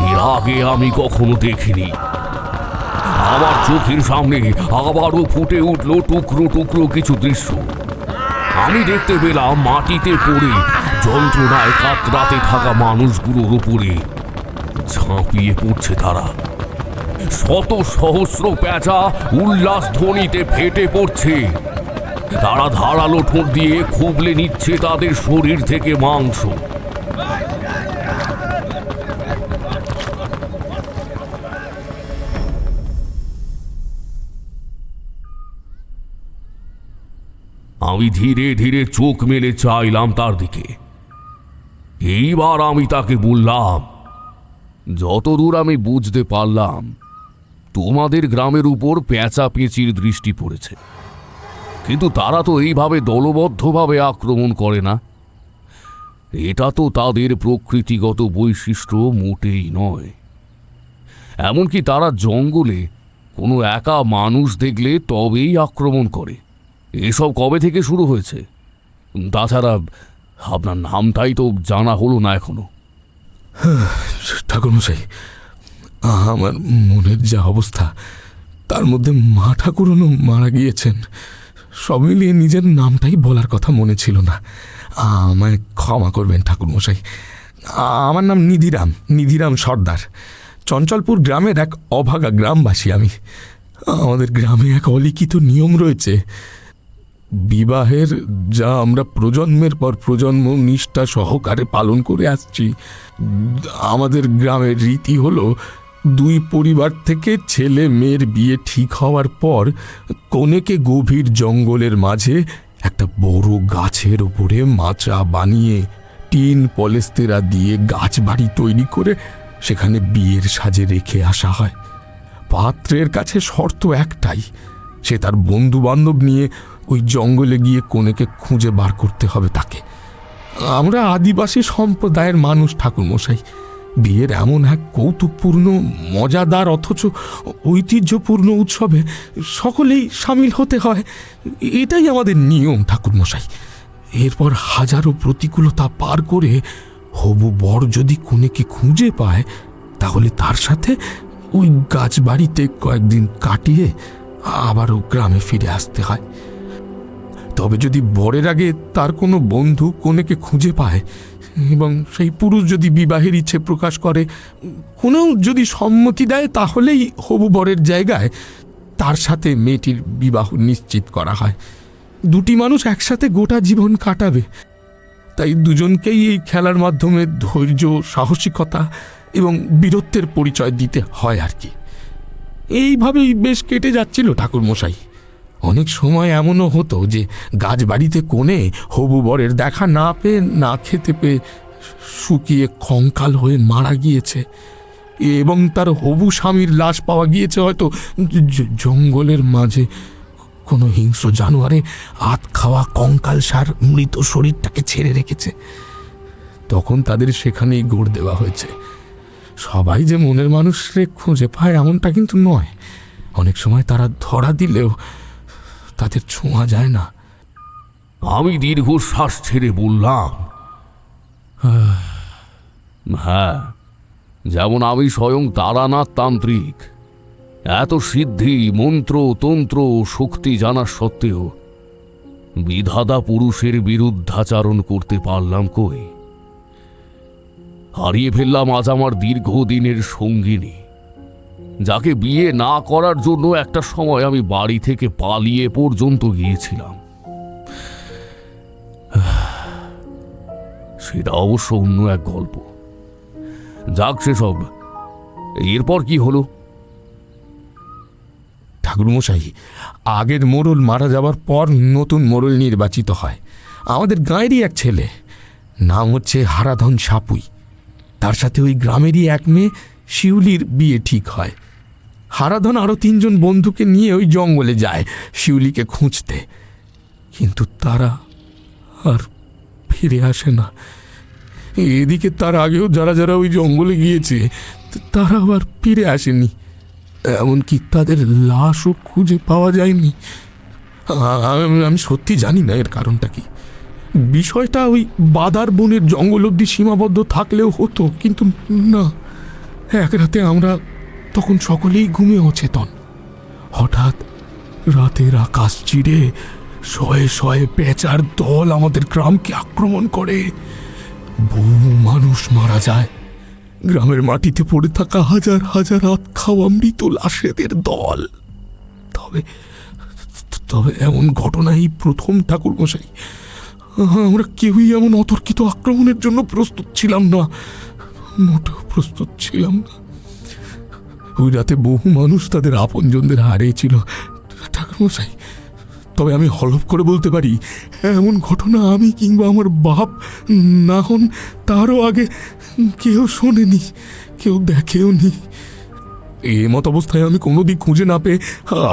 এর আগে আমি কখনো দেখিনি। আমার চোখের সামনে আবারও ফুটে উঠল টুকরো টুকরো কিছু দৃশ্য। আমি দেখতে পেলাম মাটিতে পড়ে যন্ত্রণায় কাতরাতে থাকা মানুষগুলোর উপরে ঝাঁপিয়ে পড়ছে তারা। শত সহস্র পেঁচা উল্লাস ধ্বনিতে ফেটে পড়ছে। তারা ধারালো ঠোঁট দিয়ে খুবলে নিচ্ছে তাদের শরীর থেকে মাংস। আমি ধীরে ধীরে চোখ মেলে চাইলাম তার দিকে। এইবার আমি তাকে বললাম, যতদূর আমি বুঝতে পারলাম তোমাদের গ্রামের উপর পেঁচা পেঁচির দৃষ্টি পড়েছে, কিন্তু তারা তো এইভাবে দলবদ্ধভাবে আক্রমণ করে না। এটা তো তাদের প্রকৃতিগত বৈশিষ্ট্য মোটেই নয়। এমনকি তারা জঙ্গলে কোনো একা মানুষ দেখলে তবেই আক্রমণ করে। এসব কবে থেকে শুরু হয়েছে? তাছাড়া আপনার নামটাই তো জানা হলো না এখনো। ঠাকুরমশাই, আমার মনের যা অবস্থা তার মধ্যে মা ঠাকুরনও মারা গিয়েছেন। সব মিলিয়ে নিজের নামটাই বলার কথা মনে ছিল না। আমায় ক্ষমা করবেন ঠাকুরমশাই। আমার নাম নিধিরাম সর্দার। চঞ্চলপুর গ্রামের এক অভাগা গ্রামবাসী আমি। আমাদের গ্রামে এক অলিখিত নিয়ম রয়েছে। বিবাহের যা আমরা প্রজন্মের পর প্রজন্ম নিষ্ঠা সহকারে পালন করে আসছি, আমাদের গ্রামের রীতি হলো দুই পরিবার থেকে ছেলে মেয়ের বিয়ে ঠিক হওয়ার পর কনেকে গভীর জঙ্গলের মাঝে একটা বড় গাছের উপরে মাচা বানিয়ে টিন পলেস্তেরা দিয়ে গাছ বাড়ি তৈরি করে সেখানে বিয়ের সাজে রেখে আসা হয়। পাত্রের কাছে শর্ত একটাই, সে তার বন্ধু বান্ধব নিয়ে ওই জঙ্গলে গিয়ে কনেকে খুঁজে বার করতে হবে তাকে। আমরা আদিবাসী সম্প্রদায়ের মানুষ ঠাকুরমশাই, বিয়ের এমন এক কৌতুকপূর্ণ মজাদার অথচ ঐতিহ্যপূর্ণ উৎসবে সকলেই সামিল হতে হয়, এটাই আমাদের নিয়ম ঠাকুরমশাই। এরপর হাজারো প্রতিকূলতা পার করে হবু বর যদি কনেকে খুঁজে পায়, তাহলে তার সাথে ওই গাছ বাড়িতে কয়েকদিন কাটিয়ে আবারও গ্রামে ফিরে আসতে হয়। তবে যদি বরের আগে তার কোনো বন্ধু কনেকে খুঁজে পায় এবং সেই পুরুষ যদি বিবাহের ইচ্ছে প্রকাশ করে, কোনো যদি সম্মতি দেয়, তাহলেই হবু বরের জায়গায় তার সাথে মেয়েটির বিবাহ নিশ্চিত করা হয়। দুটি মানুষ একসাথে গোটা জীবন কাটাবে, তাই দুজনকেই এই খেলার মাধ্যমে ধৈর্য, সাহসিকতা এবং বীরত্বের পরিচয় দিতে হয় আর কি। এইভাবেই বেশ কেটে যাচ্ছিল ঠাকুরমশাই। অনেক সময় এমনও হতো যে গাছ বাড়িতে কোণে হবু বরের দেখা না পেয়ে, না খেতে পেয়ে শুকিয়ে কঙ্কাল হয়ে মারা গিয়েছে এবং তার হবু স্বামীর লাশ পাওয়া গিয়েছে হয়তো জঙ্গলের মাঝে। কোনো হিংস্র জানোয়ারে আত খাওয়া কঙ্কাল সার মৃত শরীরটাকে ছেড়ে রেখেছে। তখন তাদের সেখানেই গড় দেওয়া হয়েছে। সবাই যে মনের মানুষরে খুঁজে পায় এমনটা কিন্তু নয়, অনেক সময় তারা ধরা দিলেও তাদের ছোঁয়া যায় না। আমি দীর্ঘশ্বাস ছেড়ে বললাম, হ্যাঁ, যেমন আমি স্বয়ং তারানাথ তান্ত্রিক, এত সিদ্ধি, মন্ত্র, তন্ত্র, শক্তি জানার সত্ত্বেও বিধাতা পুরুষের বিরুদ্ধাচারণ করতে পারলাম কই? হারিয়ে ফেললাম আজ আমার দীর্ঘদিনের সঙ্গিনী, যাকে বিয়ে না করার জন্য একটা সময় আমি বাড়ি থেকে পালিয়ে পর্যন্ত গিয়েছিলাম। সেটা অবশ্য অন্য এক গল্প। যাক সেসব, এরপর কি হলো? ঠাকুরমশাই, আগের মোড়ল মারা যাওয়ার পর নতুন মোড়ল নির্বাচিত হয়। আমাদের গাঁয়েরই এক ছেলে, নাম হচ্ছে হারাধন সাপুই। তার সাথে ওই গ্রামেরই এক মেয়ে শিউলির বিয়ে ঠিক হয়। হারাধন আরও 3 জন বন্ধুকে নিয়ে ওই জঙ্গলে যায় শিউলিকে খুঁজতে, কিন্তু তারা আর ফিরে আসে না। এদিকে তার আগেও যারা যারা ওই জঙ্গলে গিয়েছে তারা আবার ফিরে আসেনি, এমনকি তাদের লাশও খুঁজে পাওয়া যায়নি। আমি সত্যি জানি না এর কারণটা কি। বিষয়টা ওই বাদার বনের জঙ্গল অবধি সীমাবদ্ধ থাকলেও হতো, কিন্তু না। এক রাতে আমরা তখন সকলেই ঘুমে অচেতন। হঠাৎ রাতের আকাশ চিরে শয়ে শয়ে পেঁচার দল আমাদের গ্রামকে আক্রমণ করে। বহু মানুষ মারা যায়। গ্রামের মাটিতে পড়ে থাকা হাজার হাজার আত খাওয়া মৃত লাশেদের দল। তবে তবে এমন ঘটনাই প্রথম ঠাকুরমশাই। আমরা কেউই এমন অতর্কিত আক্রমণের জন্য প্রস্তুত ছিলাম না, মোটেও প্রস্তুত ছিলাম না। ওই রাতে বহু মানুষ তাদের আপনজনদের হারিয়েছিল ঠাকুরমশাই। তবে আমি হলফ করে বলতে পারি, এমন ঘটনা আমি কিংবা আমার বাপ না হন তারও আগে কেউ শোনেনি, কেউ দেখেও নি। এমত অবস্থায় আমি কোনো দিক খুঁজে না পেয়ে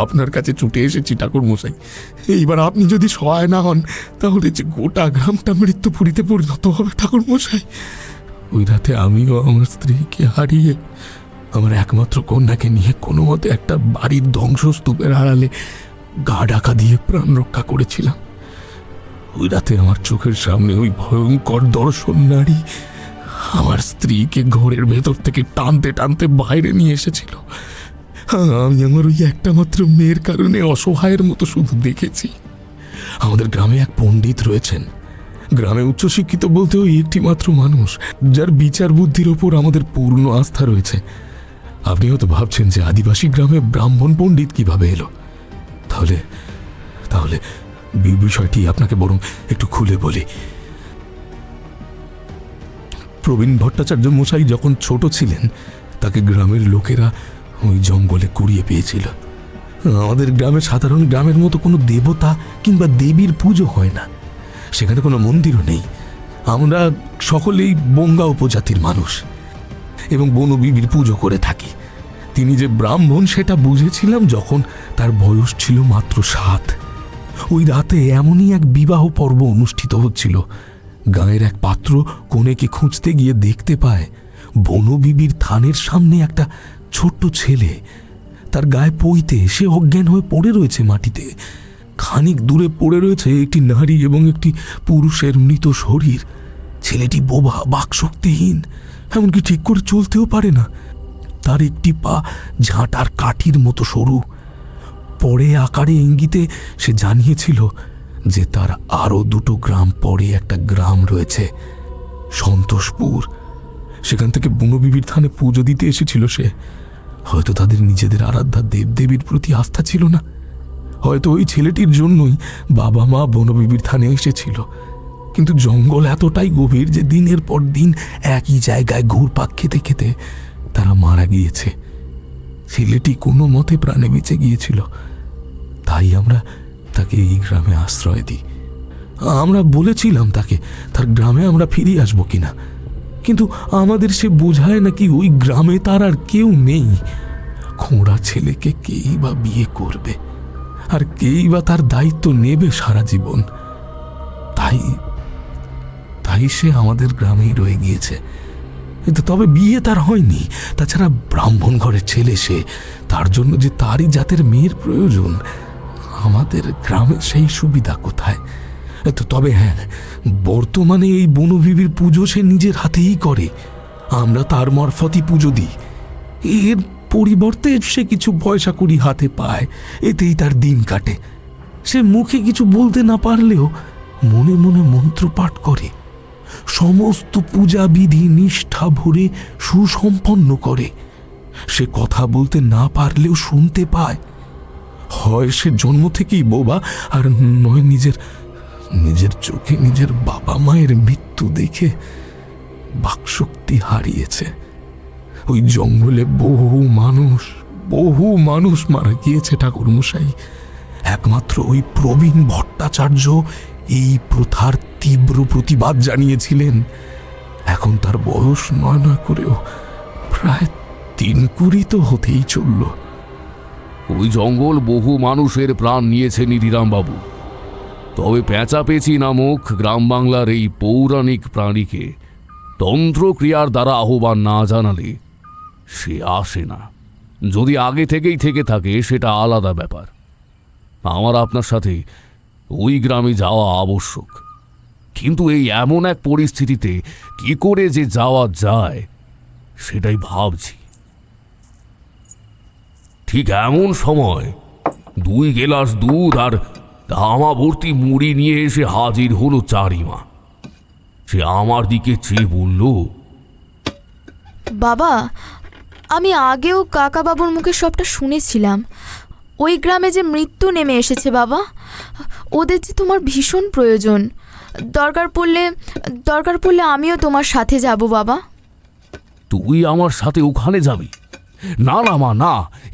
আপনার কাছে ছুটে এসেছি ঠাকুরমশাই। এইবার আপনি যদি সহায় না হন, তাহলে যে গোটা গ্রামটা মৃত্যুপুরীতে পরিণত হবে ঠাকুরমশাই। ওই রাতে আমিও আমার স্ত্রীকে হারিয়ে আমার একমাত্র কন্যাকে নিয়ে কোনো মতে একটা বাড়ির ধ্বংসস্তূপের আড়ালে গা ঢাকা দিয়ে প্রাণ রক্ষা করেছিলাম। ওই রাতে আমার চোখের সামনে ওই ভয়ঙ্কর দর্শন নারী আমার স্ত্রীকে ঘরের ভেতর থেকে টানতে টানতে বাইরে নিয়ে এসেছিল। আমি আমার ওই একটা মাত্র মেয়ের কারণে অসহায়ের মতো শুধু দেখেছি। আমাদের গ্রামে এক পণ্ডিত রয়েছেন, গ্রামে উচ্চশিক্ষিত বলতে ওই একটি মাত্র মানুষ, যার বিচার বুদ্ধির ওপর আমাদের পূর্ণ আস্থা রয়েছে। আপনিও তো ভাবছেন যে আদিবাসী গ্রামে ব্রাহ্মণ পণ্ডিত কিভাবে এলো। তাহলে তাহলে বিষয়টি আপনাকে বরং একটু খুলে বলি। প্রবীণ ভট্টাচার্য মশাই যখন ছোট ছিলেন, তাকে গ্রামের লোকেরা ওই জঙ্গলে কুড়িয়ে পেয়েছিল। আমাদের গ্রামে সাধারণ গ্রামের মতো কোনো দেবতা কিংবা দেবীর পুজো হয় না, সেখানে কোনো মন্দিরও নেই। আমরা সকলেই বঙ্গা উপজাতির মানুষ এবং বনবিবির পুজো করে থাকি। তিনি যে ব্রাহ্মণ সেটা বুঝেছিলাম যখন তার বয়স ছিল মাত্র 7। ওই রাতে এমনই এক বিবাহ পর্ব অনুষ্ঠিত হচ্ছিল। গাঁয়ের এক পাত্র কনেকে খুঁজতে গিয়ে দেখতে পায় বনবিবির থানের সামনে একটা ছোট্ট ছেলে, তার গায়ে পইতে সে অজ্ঞান হয়ে পড়ে রয়েছে মাটিতে। খানিক দূরে পড়ে রয়েছে একটি নারী এবং একটি পুরুষের মৃত শরীর। ছেলেটি বোবা, বাকশক্তিহীন, এমনকি ঠিক করে চলতেও পারে না। তার একটি পা ঝাঁটার কাঠির মতো সরু। পরে আকারে ইঙ্গিতে সে জানিয়েছিল যে তার আরও 2 গ্রাম পরে একটা গ্রাম রয়েছে, সন্তোষপুর। সেখান থেকে বনবিবির থানে পুজো দিতে এসেছিল সে। হয়তো তাদের নিজেদের আরাধ্যা দেবদেবীর প্রতি আস্থা ছিল না। হয়তো ওই ছেলেটির জন্যই বাবা মা বনবিবির থানে এসেছিল। কিন্তু জঙ্গল এতটাই গভীর যে দিনের পর দিন একই জায়গায় ঘুরপাক খেতে খেতে তারা মারা গিয়েছে। ছেলেটি কোনো মতে প্রাণে বেঁচে গিয়েছিল, তাই আমরা তাকে এই গ্রামে আশ্রয় দিই। আমরা বলেছিলাম তাকে তার গ্রামে আমরা ফিরে আসবো কিনা, কিন্তু আমাদের সে বোঝায় নাকি ওই গ্রামে তার আর কেউ নেই। খোঁড়া ছেলেকে কেই বা বিয়ে করবে, আর কেই বা তার দায়িত্ব নেবে সারা জীবন। তাই তাই সে আমাদের গ্রামেই রয়ে গিয়েছে। কিন্তু তবে বিয়ে তার হয়নি। তাছাড়া ব্রাহ্মণ ঘরের ছেলে সে, তার জন্য যে তারই জাতের মেয়ের প্রয়োজন, আমাদের গ্রামে সেই সুবিধা কোথায়? তবে হ্যাঁ, বর্তমানে এই বনবিবির পুজো সে নিজের হাতেই করে। আমরা তার মারফতই পুজো দিই। এর পরিবর্তে সে কিছু পয়সা কড়ি হাতে পায়, এতেই তার দিন কাটে। সে মুখে কিছু বলতে না পারলেও মনে মনে মন্ত্র পাঠ করে, সমস্ত পূজাবিধি নিষ্ঠা ভরে সুসম্পন্ন করে। সে কথা বলতে না পারলেও শুনতে পায়। হয় সে জন্ম থেকেই বোবা, আর নয় নিজের চোখে নিজের বাবা মায়ের মৃত্যু দেখে বাকশক্তি হারিয়েছে। ওই জঙ্গলে বহু মানুষ মারা গিয়েছে ঠাকুরমশাই। একমাত্র ওই প্রবীণ ভট্টাচার্য এই প্রথার তীব্র প্রতিবাদ জানিয়েছিলেন। এখন তার বয়স নয় করেও প্রায় 3-20 তো হতেই চলল। ওই জঙ্গল বহু মানুষের প্রাণ নিয়েছে নিধিরাম বাবু। তবে পেঁচাপেচি নামক গ্রাম বাংলার এই পৌরাণিক প্রাণীকে তন্ত্রক্রিয়ার দ্বারা আহ্বান না জানালে সে আসে না। যদি আগে থেকেই থেকে থাকে সেটা আলাদা ব্যাপার। আমার আপনার সাথে ওই গ্রামে যাওয়া আবশ্যক, কিন্তু এই এমন এক পরিস্থিতিতে কি করে যে যাওয়া যায় সেটাই ভাবছি। ঠিক এমন সময় 2 গেলাস দুধ আর ধামা ভর্তি মুড়ি নিয়ে এসে হাজির হলো চারিমা। সে আমার দিকে চেয়ে বলল, বাবা, আমি আগেও কাকাবাবুর মুখে সবটা শুনেছিলাম। ওই গ্রামে যে মৃত্যু নেমে এসেছে বাবা, ওদের যে তোমার ভীষণ প্রয়োজন। দরকার পড়লে আমিও তোমার সাথে যাব বাবা। তুই আমার সাথে ওখানে যাবি? না না মা, না,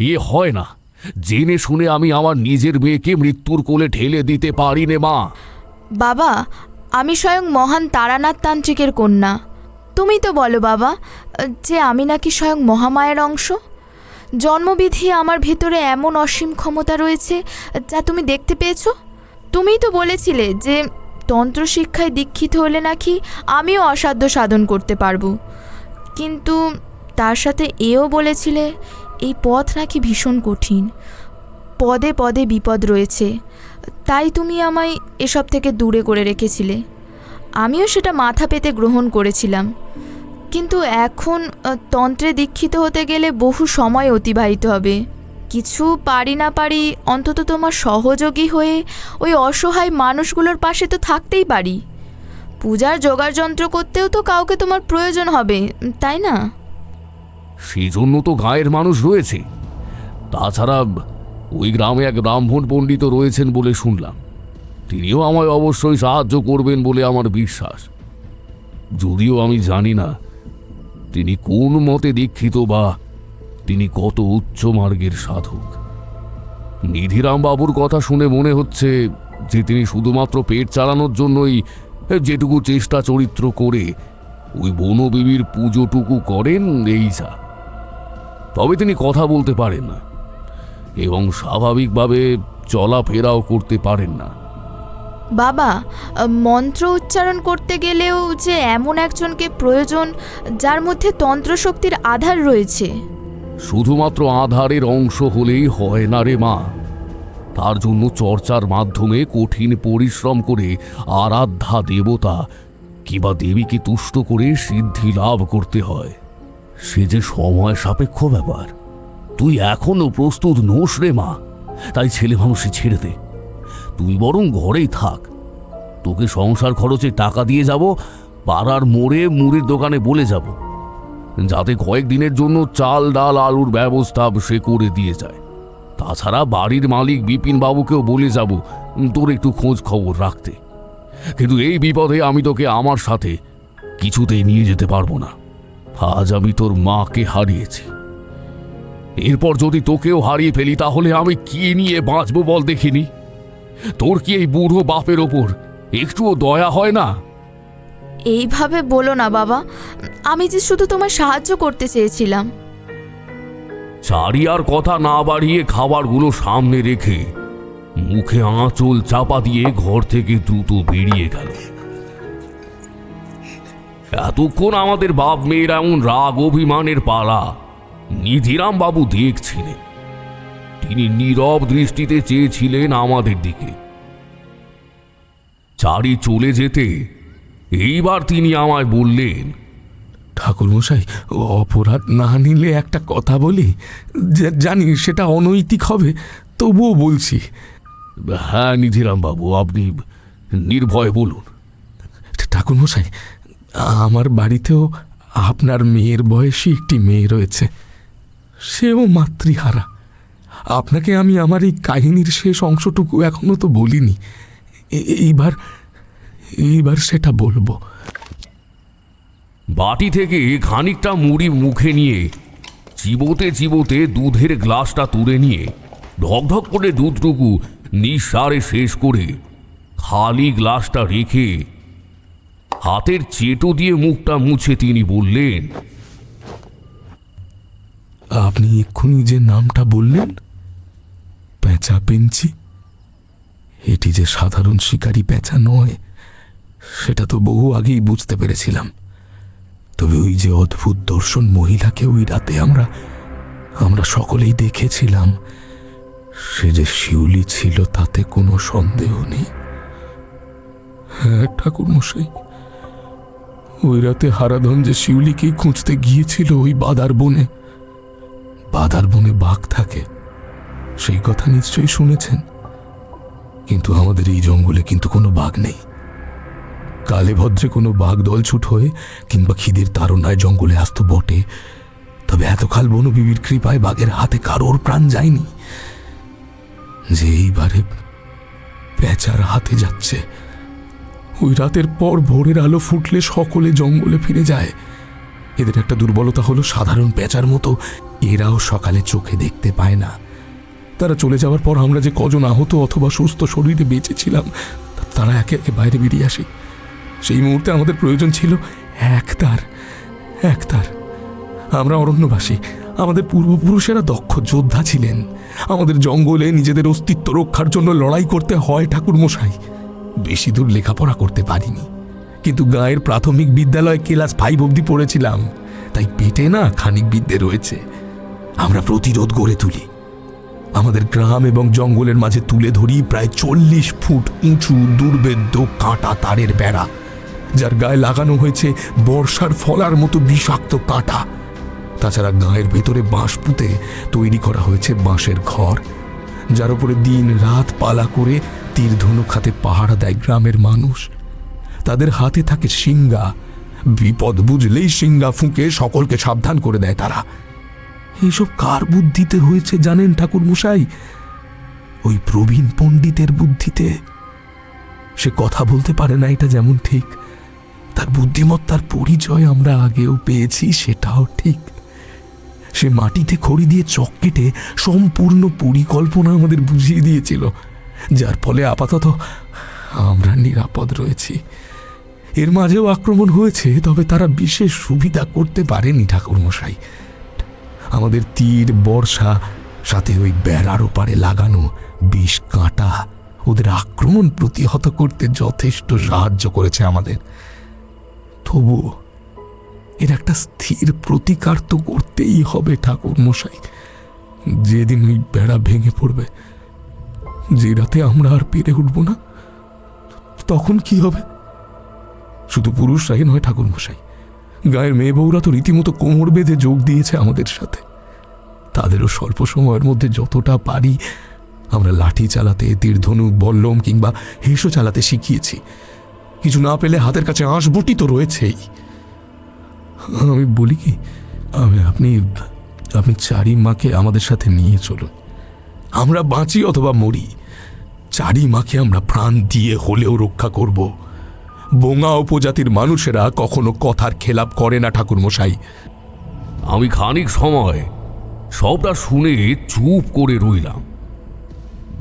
এ হয় না। জেনে শুনে আমি আমার নিজের মেয়েকে মৃত্যুর কোলে ঠেলে দিতে পারি নে মা। বাবা, আমি স্বয়ং মহান তারানাথ তান্ত্রিকের কন্যা। তুমি তো বলো বাবা যে আমি নাকি স্বয়ং মহামায়ের অংশ। জন্মবিধি আমার ভেতরে এমন অসীম ক্ষমতা রয়েছে যা তুমি দেখতে পেয়েছো। তুমিই তো বলেছিলে যে তন্ত্র শিক্ষায় দীক্ষিত হলে নাকি আমিও অসাধ্য সাধন করতে পারবো, কিন্তু তার সাথে এও বলেছিলে এই পথ নাকি ভীষণ কঠিন, পদে পদে বিপদ রয়েছে। তাই তুমি আমায় এসব থেকে দূরে করে রেখেছিলে। আমিও সেটা মাথা পেতে গ্রহণ করেছিলাম, কিন্তু এখন তন্ত্রে দীক্ষিত হতে গেলে বহু সময় অতিবাহিত হবে। কিছু পারি না পারি অন্তত তোমার সহযোগী হয়ে ওই অসহায় মানুষগুলোর পাশে তো থাকতেই পারি। পূজার জোগাড় যন্ত্র করতেও তো কাউকে তোমার প্রয়োজন হবে, তাই না? সেই জন্য তো গায়ের মানুষ রয়েছে। তাছাড়া ওই গ্রামে এক ব্রাহ্মণ পণ্ডিত রয়েছেন বলে শুনলাম, তিনিও আমায় অবশ্যই সাহায্য করবেন বলে আমার বিশ্বাস। যদিও আমি জানি না তিনি কোন মতে দীক্ষিত বা তিনি কত উচ্চ মার্গের সাধক। নিধিরাম বাবুর কথা শুনে মনে হচ্ছে যে তিনি শুধুমাত্র পেট চালানোর জন্যই যেটুকু চেষ্টা চরিত্র করে ওই বনবিবির পুজোটুকু করেন, এই যা। তবে তিনি কথা বলতে পারেন না এবং স্বাভাবিকভাবে চলাফেরাও করতে পারেন না। বাবা, মন্ত্র উচ্চারণ করতে গেলেও যে এমন একজনকে প্রয়োজন যার মধ্যে তন্ত্রশক্তির আধার রয়েছে। শুধুমাত্র আধারের অংশ হলেই হয় না রে মা, তার জন্য চর্চার মাধ্যমে কঠিন পরিশ্রম করে আরাধ্যা দেবতা কিংবা দেবীকে তুষ্ট করে সিদ্ধি লাভ করতে হয়। সে যে সময় সাপেক্ষ ব্যাপার। তুই এখনো প্রস্তুত নোস রে মা, তাই ছেলে মানুষই ছেড়ে দে। তুই বরং ঘরেই থাক, তোকে সংসার খরচে টাকা দিয়ে যাব, পাড়ার মোড়ে মুড়ির দোকানে বলে যাব যাতে কয়েকদিনের জন্য চাল ডাল আলুর ব্যবস্থা সে করে দিয়ে যায়। তাছাড়া বাড়ির মালিক বিপিন বাবুকেও বলে যাব তোর একটু খোঁজ খবর রাখতে। কিন্তু এই বিপদে আমি তোকে আমার সাথে কিছুতেই নিয়ে যেতে পারবো না। আজ আমি তোর মাকে হারিয়েছি, এরপর যদি তোকেও হারিয়ে ফেলি তাহলে আমি কি নিয়ে বাঁচবো বল দেখিনি। তোর কি এই বুড়ো বাপের ওপর একটুও দয়া হয় না? এইভাবে বলো না বাবা, আমি যে শুধু তোমার সাহায্য করতে চেয়েছিলাম। চারিয়ার কথা না বাড়িয়ে খাবারগুলো সামনে রেখে মুখে আঁচল চাপা দিয়ে ঘর থেকে দ্রুত বেরিয়ে গেল। এতক্ষণ আমাদের বাপ মেয়ের এমন রাগ অভিমানের পালা নিধিরাম বাবু দেখছিলেন। তিনি নীরব দৃষ্টিতে চেয়েছিলেন আমাদের দিকে। চারি চলে যেতে এইবার তিনি আমায় বললেন, ঠাকুরমশাই, অপরাধ না নিলে একটা কথা বলি। জানি সেটা অনৈতিক হবে, তবুও বলছি। হ্যাঁ নিধিরাম বাবু, আপনি নির্ভয়ে বলুন। ঠাকুরমশাই, আমার বাড়িতেও আপনার মেয়ের বয়সী একটি মেয়ে রয়েছে, সেও মাতৃহারা। আপনাকে আমি আমার এই কাহিনীর শেষ অংশটুকু এখনো তো বলিনি, এইবার সেটা বলবো। বাটি থেকে খানিকটা মুড়ি মুখে নিয়ে চিবোতে চিবোতে দুধের গ্লাসটা তুলে নিয়ে ঢকঢক করে দুধটুকু নিঃসারে শেষ করে খালি গ্লাসটা রেখে হাতের চেটো দিয়ে মুখটা মুছে তিনি বললেন, আপনি এক্ষুনি যে নামটা বললেন, পেঁচা পেঞ্চি, এটি যে সাধারণ শিকারী পেঁচা নয় সেটা তো বহু আগেই বুঝতে পেরেছিলাম। তবে ওই যে অদ্ভুত দর্শন মহিলাকে ওই রাতে আমরা সকলেই দেখেছিলাম, সে যে শিউলি ছিল তাতে কোনো সন্দেহ নেই। হ্যাঁ ঠাকুরমশাই, ওই রাতে হারাধন যে শিউলিকেই খুঁজতে গিয়েছিল ওই বাদার বনে বাঘ থাকে, সেই কথা নিশ্চয়ই শুনেছেন। কিন্তু আমাদের এই জঙ্গলে কিন্তু কোনো বাঘ নেই। কালে ভদ্রে কোনো বাঘ দলছুট হয়ে কিংবা খিদের তাড়নায় জঙ্গলে আসতো বটে, তবে এতকাল বনবিবির কৃপায় বাঘের হাতে কারোর প্রাণ যায়নি। যে এইবারে পেঁচার হাতে যাচ্ছে, ওই রাতের পর ভোরের আলো ফুটলে সকলে জঙ্গলে ফিরে যায়। এদের একটা দুর্বলতা হলো সাধারণ পেঁচার মতো এরাও সকালে চোখে দেখতে পায় না। তারা চলে যাওয়ার পর আমরা যে কজন আহত অথবা সুস্থ শরীরে বেঁচেছিলাম তারা একে একে বাইরে বেরিয়ে আসে। সেই মুহূর্তে আমাদের প্রয়োজন ছিল একতার। আমরা অরণ্যবাসী, আমাদের পূর্বপুরুষেরা দক্ষ যোদ্ধা ছিলেন। আমাদের জঙ্গলে নিজেদের অস্তিত্ব রক্ষার জন্য লড়াই করতে হয় ঠাকুরমশাই। বেশি দূর লেখাপড়া করতে পারিনি, কিন্তু গাঁয়ের প্রাথমিক বিদ্যালয়ে ক্লাস 5 অবধি পড়েছিলাম, তাই পেটে না খানিক বিদ্যে রয়েছে। আমরা প্রতিরোধ গড়ে তুলি। আমাদের গ্রাম এবং জঙ্গলের মাঝে তুলে ধরি প্রায় 40 ফুট উঁচু দুর্ভেদ্য কাঁটা তারের বেড়া, যার গায়ে লাগানো হয়েছে বর্ষার ফলার মতো বিষাক্ত কাঁটা। তাছাড়া গাঁয়ের ভেতরে বাঁশ পুঁতে তৈরি করা হয়েছে বাঁশের ঘর, যার উপরে দিন রাত পালা করে তীর ধনুক হাতে পাহারা দেয় গ্রামের মানুষ। তাদের হাতে থাকে শিঙ্গা, বিপদ বুঝলেই শিঙ্গা ফুঁকে সকলকে সাবধান করে দেয় তারা। এইসব কার বুদ্ধিতে হয়েছে জানেন ঠাকুর মশাই? ওই প্রবীণ পণ্ডিতের বুদ্ধিতে। সে কথা বলতে পারে না, এটা যেমন ঠিক, তার বুদ্ধিমত্তার পরিচয় আমরা আগেও পেয়েছি, সেটাও ঠিক। সে মাটিতে খড়ি দিয়ে চক কেটে সম্পূর্ণ পরিকল্পনা আমাদের বুঝিয়ে দিয়েছিল, যার ফলে আপাতত আমরা নিরাপদ রয়েছি। এর মাঝেও আক্রমণ হয়েছে, তবে তারা বিশেষ সুবিধা করতে পারেনি ঠাকুরমশাই। আমাদের তীর, বর্ষা, সাথে ওই বেড়ার ওপারে লাগানো বিষ কাঁটা ওদের আক্রমণ প্রতিহত করতে যথেষ্ট সাহায্য করেছে আমাদের। তবু এর একটা স্থির প্রতিকার তো করতেই হবে ঠাকুরমশাই। যেদিন ওই বেড়া ভেঙে পড়বে, যে রাতে আমরা আর পেরে উঠব না, তখন কি হবে? শুধু পুরুষরাই নয় ঠাকুরমশাই, গায়ের মেয়ে বউরা তো রীতিমতো কোমর বেঁধে যোগ দিয়েছে আমাদের সাথে। তাদেরও স্বল্প সময়ের মধ্যে যতটা পারি আমরা লাঠি চালাতে, তীর, ধনুক, বল্লম কিংবা হেঁসো চালাতে শিখিয়েছি। কিছু না পেলে হাতের কাছে আঁশবটি তো রয়েছেই। আমি বলি কি, আপনি আপনি চারি মাকে আমাদের সাথে নিয়ে চলুন। আমরা বাঁচি অথবা মরি, চারি মাকে আমরা প্রাণ দিয়ে হলেও রক্ষা করব। বোঙা উপজাতির মানুষেরা কখনো কথার খেলাপ করে না ঠাকুরমশাই। আমি খানিক সময় সবটা শুনে চুপ করে রইলাম।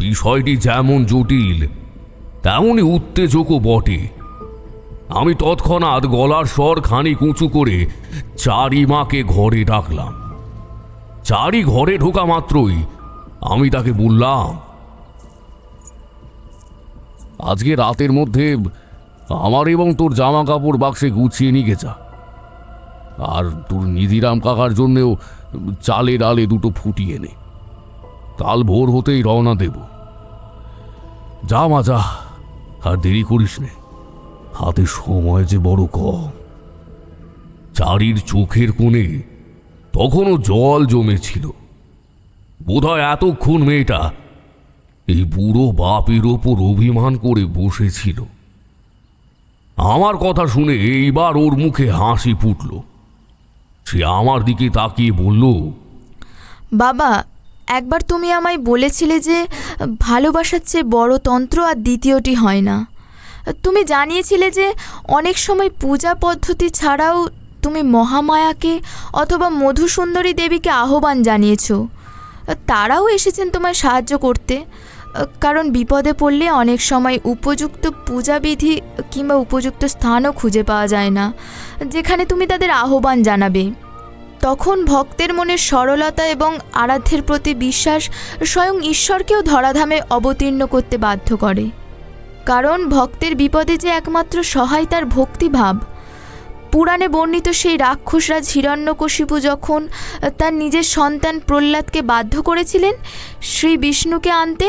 বিষয়টি যেমন জটিল তেমনই উত্তেজকও বটে। আমি তৎক্ষণাৎ গলার স্বর খানিক উঁচু করে চারিমাকে ঘরে ডাকলাম। চারি ঘরে ঢোকা মাত্রই আমি তাকে বললাম, আজকে রাতের মধ্যে আমার এবং তোর জামা কাপড় বাক্সে গুছিয়ে নিয়ে যা, আর তোর নিধিরাম কাকার জন্যেও চালের আলে দুটো ফুটিয়ে নে। কাল ভোর হতেই রওনা দেব। যা মা যা, আর দেরি করিস নে, হাতে সময় যে বড় কম। চারির চোখের কোণে তখনও জল জমেছিল। বোধহয় এতক্ষণ মেয়েটা এই বুড়ো বাপের ওপর অভিমান করে বসেছিল। আমার কথা শুনে এইবার ওর মুখে হাসি ফুটল। সে আমার দিকে তাকিয়ে বলল, বাবা, একবার তুমি আমায় বলেছিলে যে ভালোবাসার চেয়ে বড় তন্ত্র আর দ্বিতীয়টি হয় না। তুমি জানিয়েছিলে যে অনেক সময় পূজা পদ্ধতি ছাড়াও তুমি মহামায়াকে অথবা মধুসুন্দরী দেবীকে আহ্বান জানিয়েছ। তারাও এসেছেন তোমায় সাহায্য করতে, কারণ বিপদে পড়লে অনেক সময় উপযুক্ত পূজাবিধি কিংবা উপযুক্ত স্থানও খুঁজে পাওয়া যায় না যেখানে তুমি তাদের আহ্বান জানাবে। তখন ভক্তের মনের সরলতা এবং আরাধ্যের প্রতি বিশ্বাস স্বয়ং ঈশ্বরকেও ধরাধামে অবতীর্ণ করতে বাধ্য করে। কারণ ভক্তের বিপদে যে একমাত্র সহায় তার ভক্তিভাব। পুরাণে বর্ণিত সেই রাক্ষসরাজ হিরণ্যকশিপু যখন তার নিজের সন্তান প্রহ্লাদকে বাধ্য করেছিলেন শ্রী বিষ্ণুকে আনতে,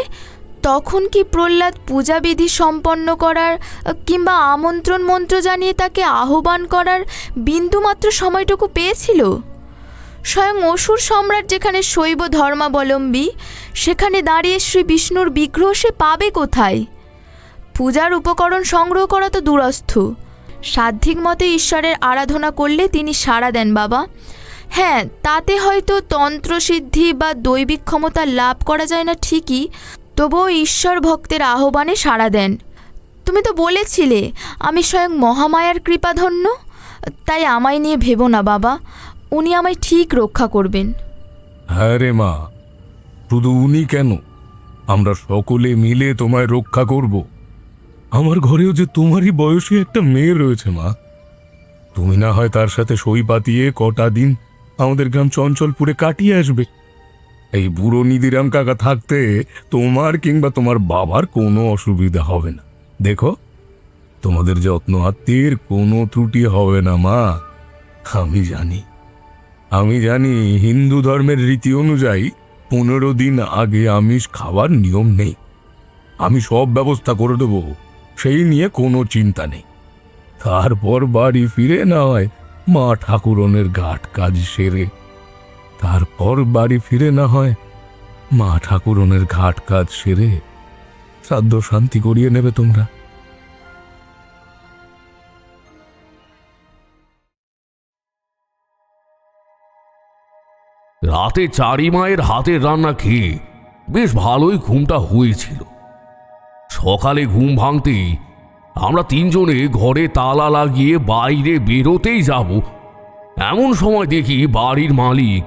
তখন কি প্রহ্লাদ পূজাবিধি সম্পন্ন করার কিংবা আমন্ত্রণ মন্ত্র জানিয়ে তাকে আহ্বান করার বিন্দুমাত্র সময়টুকু পেয়েছিল? স্বয়ং অসুর সম্রাট যেখানে শৈব ধর্মাবলম্বী, সেখানে দাঁড়িয়ে শ্রী বিষ্ণুর বিগ্রহ সে পাবে কোথায়? পূজার উপকরণ সংগ্রহ করা তো দূরস্থ, সাধ্বিক মতে ঈশ্বরের আরাধনা করলে তিনি সাড়া দেন বাবা। হ্যাঁ, তাতে হয়তো তন্ত্রসিদ্ধি বা দৈবিক ক্ষমতা লাভ করা যায় না ঠিকই, তবুও ঈশ্বর ভক্তের আহ্বানে সাড়া দেন। তুমি তো বলেছিলে আমি স্বয়ং মহামায়ার কৃপাধন্য, তাই আমায় নিয়ে ভেবো না বাবা, উনি আমায় ঠিক রক্ষা করবেন। হ্যাঁ রে মা, শুধু উনি কেন, আমরা সকলে মিলে তোমায় রক্ষা করব। আমার ঘরেও যে তোমারই বয়সী একটা মেয়ে রয়েছে মা। তুমি না হয় তার সাথে সই পাতিয়ে কটা দিন আমাদের গ্রাম চঞ্চলপুরে কাটিয়ে আসবে। এই বুড়ো নিধিরাম কাকা থাকতে তোমার কিংবা তোমার বাবার কোনো অসুবিধা হবে না। দেখো, তোমাদের যত্ন আত্মীর কোনো ত্রুটি হবে না মা। আমি জানি হিন্দু ধর্মের রীতি অনুযায়ী 15 দিন আগে আমিষ খাওয়ার নিয়ম নেই। আমি সব ব্যবস্থা করে দেবো, সেই নিয়ে কোনো চিন্তা নেই। তারপর বাড়ি ফিরে না হয় মা ঠাকুরনের ঘাট কাজ সেরে শ্রাদ্ধ শান্তি করিয়ে নেবে তোমরা। রাতে চারি মায়ের হাতের রান্না খেয়ে বেশ ভালোই ঘুমটা হয়েছিল। সকালে ঘুম ভাঙতেই আমরা তিনজনে ঘরে তালা লাগিয়ে বাইরে বেরোতেই যাব, এমন সময় দেখি বাড়ির মালিক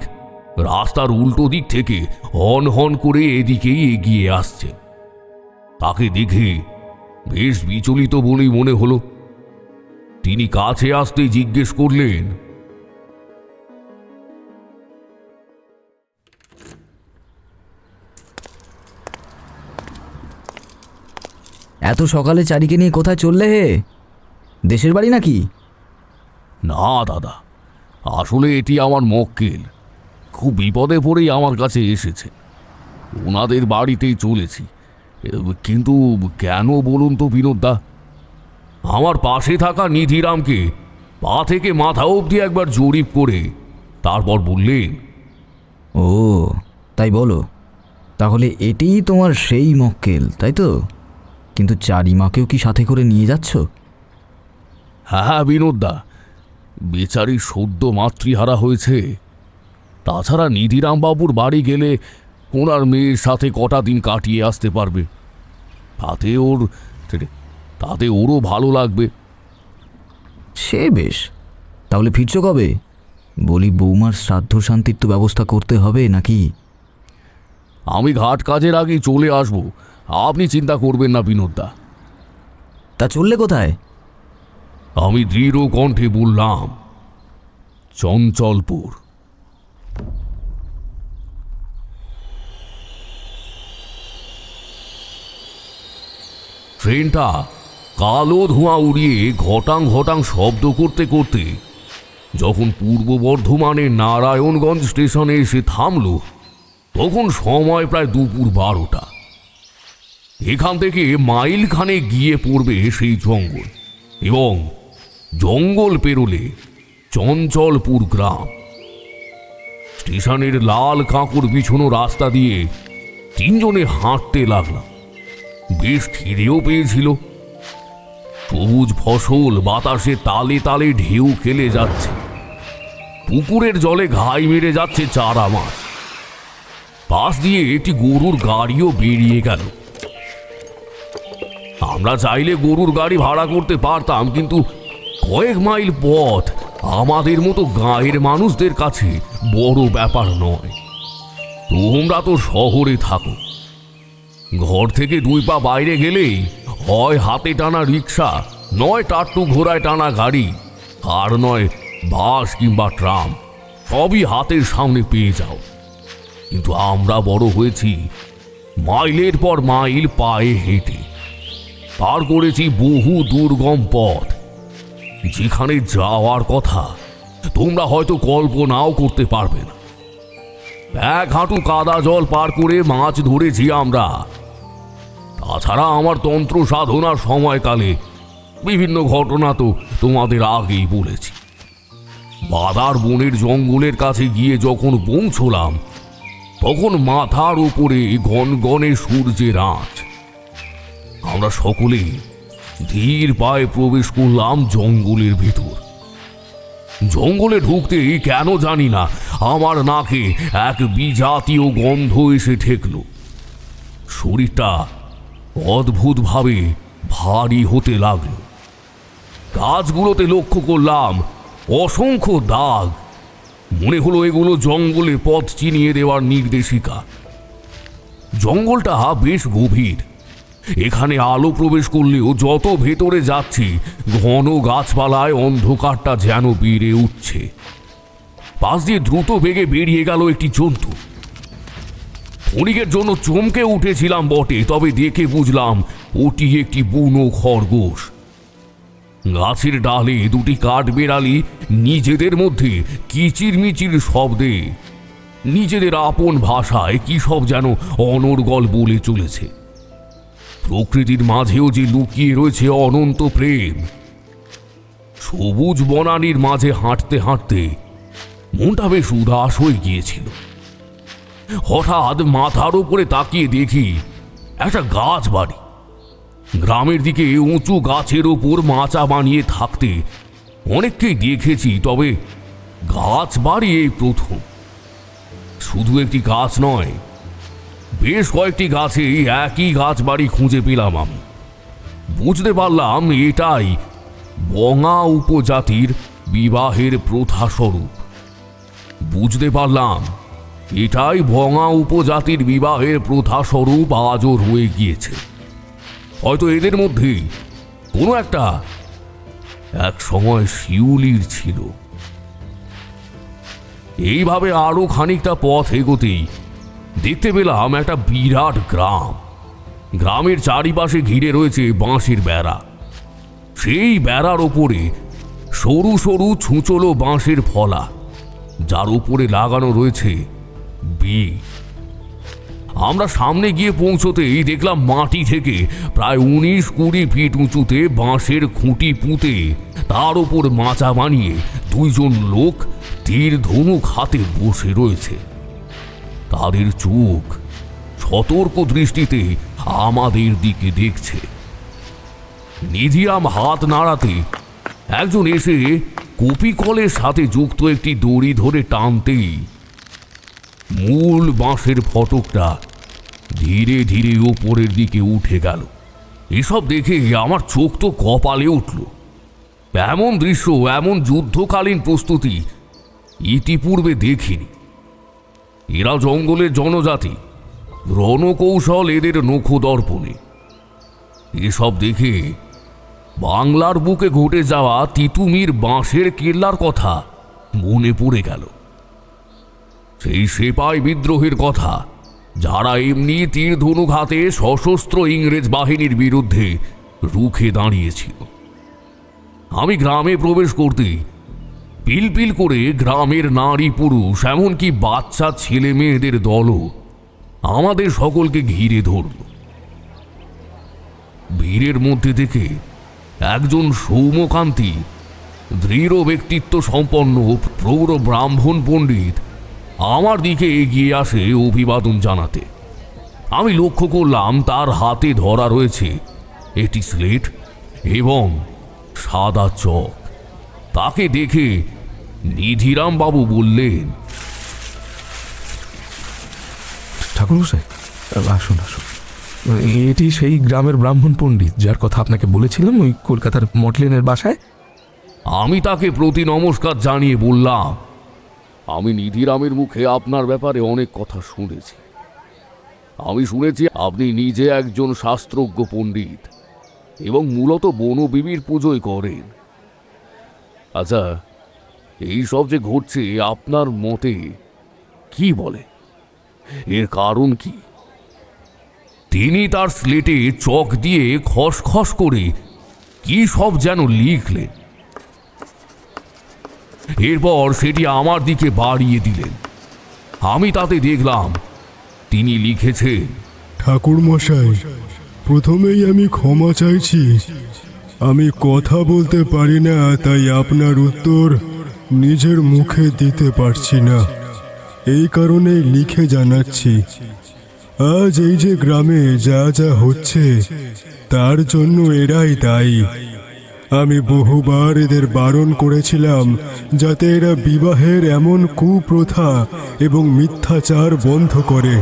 রাস্তার উল্টো দিক থেকে হন হন করে এদিকেই এগিয়ে আসছে। তাকে দেখে বেশ বিচলিত বলেই মনে হলো। তিনি কাছে আসতে জিজ্ঞেস করলেন, এত সকালে চারিকে নিয়ে কোথায় চললে হে? দেশের বাড়ি নাকি? না দাদা, আসলে এটি আমার মক্কেল, খুব বিপদে পড়েই আমার কাছে এসেছে। ওনাদের বাড়িতেই চলেছি। কিন্তু কেন বলুন তো বিনোদদা? আমার পাশে থাকা নিধিরামকে পা থেকে মাথা অবধি একবার জরিপ করে তারপর বললেন, ও তাই বলো, তাহলে এটিই তোমার সেই মক্কেল, তাই তো? কিন্তু চারিমাকেও কি সাথে করে নিয়ে যাচ্ছ? হ্যাঁ বিনোদদা, বেচারি সদ্য মাতৃহারা হয়েছে। তাছাড়া নিধিরাম বাবুর বাড়ি গেলে ওনার মেয়ের সাথে কটা দিন কাটিয়ে আসতে পারবে, তাতে ওরও ভালো লাগবে। সে বেশ, তাহলে ফিরছ কবে? বলি, বৌমার শ্রাদ্ধ শান্তির তো ব্যবস্থা করতে হবে নাকি? আমি ঘাট কাজের আগেই চলে আসব, আপনি চিন্তা করবেন না বিনোদদা। তা চললে কোথায়? আমি দৃঢ় কণ্ঠে বললাম, চঞ্চলপুর। ট্রেনটা কালো ধোঁয়া উড়িয়ে ঘটাং ঘটাং শব্দ করতে করতে যখন পূর্ব বর্ধমানের নারায়ণগঞ্জ স্টেশনে এসে থামল, তখন সময় প্রায় দুপুর 12টা। এখান থেকে মাইলখানে গিয়ে পড়বে সেই জঙ্গল, এবং জঙ্গল পেরোলে চঞ্চলপুর গ্রাম। স্টেশনের লাল কাঁকড় বিছানো রাস্তা দিয়ে তিনজনে হাঁটতে লাগলাম। বেশ খিদেও পেয়েছিল। সবুজ ফসল বাতাসে তালে তালে ঢেউ খেলে যাচ্ছে। পুকুরের জলে ঘাই মেরে যাচ্ছে চারা মাছ। পাশ দিয়ে একটি গরুর গাড়িও বেরিয়ে গেল। আমরা চাইলে গরুর গাড়ি ভাড়া করতে পারতাম, কিন্তু কয়েক মাইল পথ আমাদের মতো গাঁয়ের মানুষদের কাছে বড় ব্যাপার নয়। তোমরা তো শহরে থাকো, ঘর থেকে 2 পা বাইরে গেলেই হয় হাতে টানা রিক্সা, নয় টাট্টু ঘোড়ায় টানা গাড়ি, আর নয় বাস কিংবা ট্রাম, সবই হাতের সামনে পেয়ে যাও। কিন্তু আমরা বড় হয়েছি মাইলের পর মাইল পায়ে হেঁটে। পার করেছি বহু দুর্গম পথ, যেখানে যাওয়ার কথা তোমরা হয়তো কল্পনাও করতে পারবে না। 1 হাঁটু কাদা জল পার করে মাছ ধরেছি আমরা। তাছাড়া আমার তন্ত্র সাধনার সময়কালে বিভিন্ন ঘটনা তো তোমাদের আগেই বলেছি। বাদার বনের জঙ্গলের কাছে গিয়ে যখন পৌঁছলাম, তখন মাথার উপরে গনগনে সূর্যের আঁচ। আমরা সকলে ধীর পায়ে প্রবেশ করলাম জঙ্গলের ভেতর। জঙ্গলে ঢুকতেই কেন জানি না আমার নাকে এক বিজাতীয় গন্ধ এসে ঠেকল। শরীরটা অদ্ভুতভাবে ভারী হতে লাগল। গাছগুলোতে লক্ষ্য করলাম অসংখ্য দাগ। মনে হলো এগুলো জঙ্গলে পথ চিনিয়ে দেওয়ার নির্দেশিকা। জঙ্গলটা বেশ গভীর। এখানে আলো প্রবেশ করলেও যত ভেতরে যাচ্ছি, ঘন গাছপালায় অন্ধকারটা যেন বেড়ে উঠছে। পাশ দিয়ে দ্রুত বেগে বেরিয়ে গেল একটি জন্তু। ক্ষণিকের জন্য চমকে উঠেছিলাম বটে, তবে দেখে বুঝলাম ওটি একটি বুনো খরগোশ। গাছের ডালে 2টি কাঠবেড়ালি নিজেদের মধ্যে কিচিরমিচির শব্দে নিজেদের আপন ভাষায় কি সব যেন অনর্গল বলে চলেছে। প্রকৃতির মাঝেও যে লুকিয়ে রয়েছে অনন্ত প্রেম। সবুজ বনানীর মাঝে হাঁটতে হাঁটতে মনটা বেশ উদাস হয়ে গিয়েছিল। হঠাৎ মাথার উপরে তাকিয়ে দেখি একটা গাছ বাড়ি। গ্রামের দিকে উঁচু গাছের ওপর মাচা বানিয়ে থাকতে অনেককেই দেখেছি, তবে গাছ বাড়ি এই প্রথম। শুধু একটি গাছ নয়, বেশ কয়েকটি গাছে একই গাছ বাড়ি খুঁজে পেলাম আমি। বুঝতে পারলাম এটাই বঙা উপজাতির বিবাহের প্রথা স্বরূপ। বুঝতে পারলাম এটাই বঙা উপজাতির বিবাহের প্রথা স্বরূপ আজও রয়ে গিয়েছে। হয়তো এদের মধ্যেই কোনো একটা এক সময় শিউলির ছিল। এইভাবে আরো খানিকটা পথ এগোতেই দেখতে পেলাম একটা বিরাট গ্রাম। গ্রামের চারিপাশে ঘিরে রয়েছে বাঁশের বেড়া। সেই বেড়ার ওপরে সরু সরু ছুঁচলো বাঁশের ফলা, যার উপরে লাগানো রয়েছে বিষ। আমরা সামনে গিয়ে পৌঁছতেই দেখলাম মাটি থেকে প্রায় 19-20 ফিট উঁচুতে বাঁশের খুঁটি পুঁতে তার উপর মাচা বানিয়ে দুইজন লোক তীর ধনুক হাতে বসে রয়েছে। তাদের চোখ সতর্ক দৃষ্টিতে আমাদের দিকে দেখছে। নিধিরাম হাত নাড়াতে একজন এসে কপিকলের সাথে যুক্ত একটি দড়ি ধরে টানতেই মূল বাঁশের ফটকটা ধীরে ধীরে ওপরের দিকে উঠে গেল। এসব দেখে আমার চোখ তো কপালে উঠল। এমন দৃশ্য, এমন যুদ্ধকালীন প্রস্তুতি ইতিপূর্বে দেখিনি। এরা জঙ্গলের জনজাতি, রণকৌশল এদের নখদর্পণে। এসব দেখে বাংলার বুকে ঘটে যাওয়া তিতুমির বাঁশের কেল্লার কথা মনে পড়ে গেল। সেই সেপাই বিদ্রোহের কথা, যারা এমনি তীর ধনুক হাতে সশস্ত্র ইংরেজ বাহিনীর বিরুদ্ধে রুখে দাঁড়িয়েছিল। আমি গ্রামে প্রবেশ করতেই পিলপিল করে গ্রামের নারী পুরুষ, এমনকি বাচ্চা ছেলে মেয়েদের দলও আমাদের সকলকে ঘিরে ধরল। ভিড়ের মধ্যে থেকে একজন সৌম্যকান্তি, দৃঢ় ব্যক্তিত্ব সম্পন্ন প্রৌঢ় ব্রাহ্মণ পণ্ডিত আমার দিকে এগিয়ে আসে অভিবাদন জানাতে। আমি লক্ষ্য করলাম তার হাতে ধরা রয়েছে একটি স্লেট এবং সাদা চক। তাকে দেখে নিধিরাম বাবু বললেন, ঠাকুরমশাই, আসুন আসুন। এটি সেই গ্রামের ব্রাহ্মণ পণ্ডিত যার কথা আপনাকে বলেছিলাম, ওই কলকাতার মটলেনের বাসায়। আমি তাকে প্রতি নমস্কার জানিয়ে বললাম, আমি নিধিরামের মুখে আপনার ব্যাপারে অনেক কথা শুনেছি। আমি শুনেছি আপনি নিজে একজন শাস্ত্রজ্ঞ পণ্ডিত এবং মূলত বনবিবির পুজোই করেন। আচ্ছা, এই সব যে ঘটছে আপনার মতে কি বলে, এর কারণ কি? তিনি তার স্লেটে চক দিয়ে খসখস করে কি সব যেন লিখলেন। এরপর সেটি আমার দিকে বাড়িয়ে দিলেন। আমি তাতে দেখলাম তিনি লিখেছেন, ঠাকুর মশাই, প্রথমেই আমি ক্ষমা চাইছি। আমি কথা বলতে পারি না, তাই আপনার উত্তর নিজের মুখে দিতে পারছি না। এই কারণেই লিখে জানাচ্ছি, আজ এই যে গ্রামে যা যা হচ্ছে তার জন্য এরাই দায়ী। আমি বহুবার এদের বারণ করেছিলাম যাতে এরা বিবাহের এমন কুপ্রথা এবং মিথ্যাচার বন্ধ করে,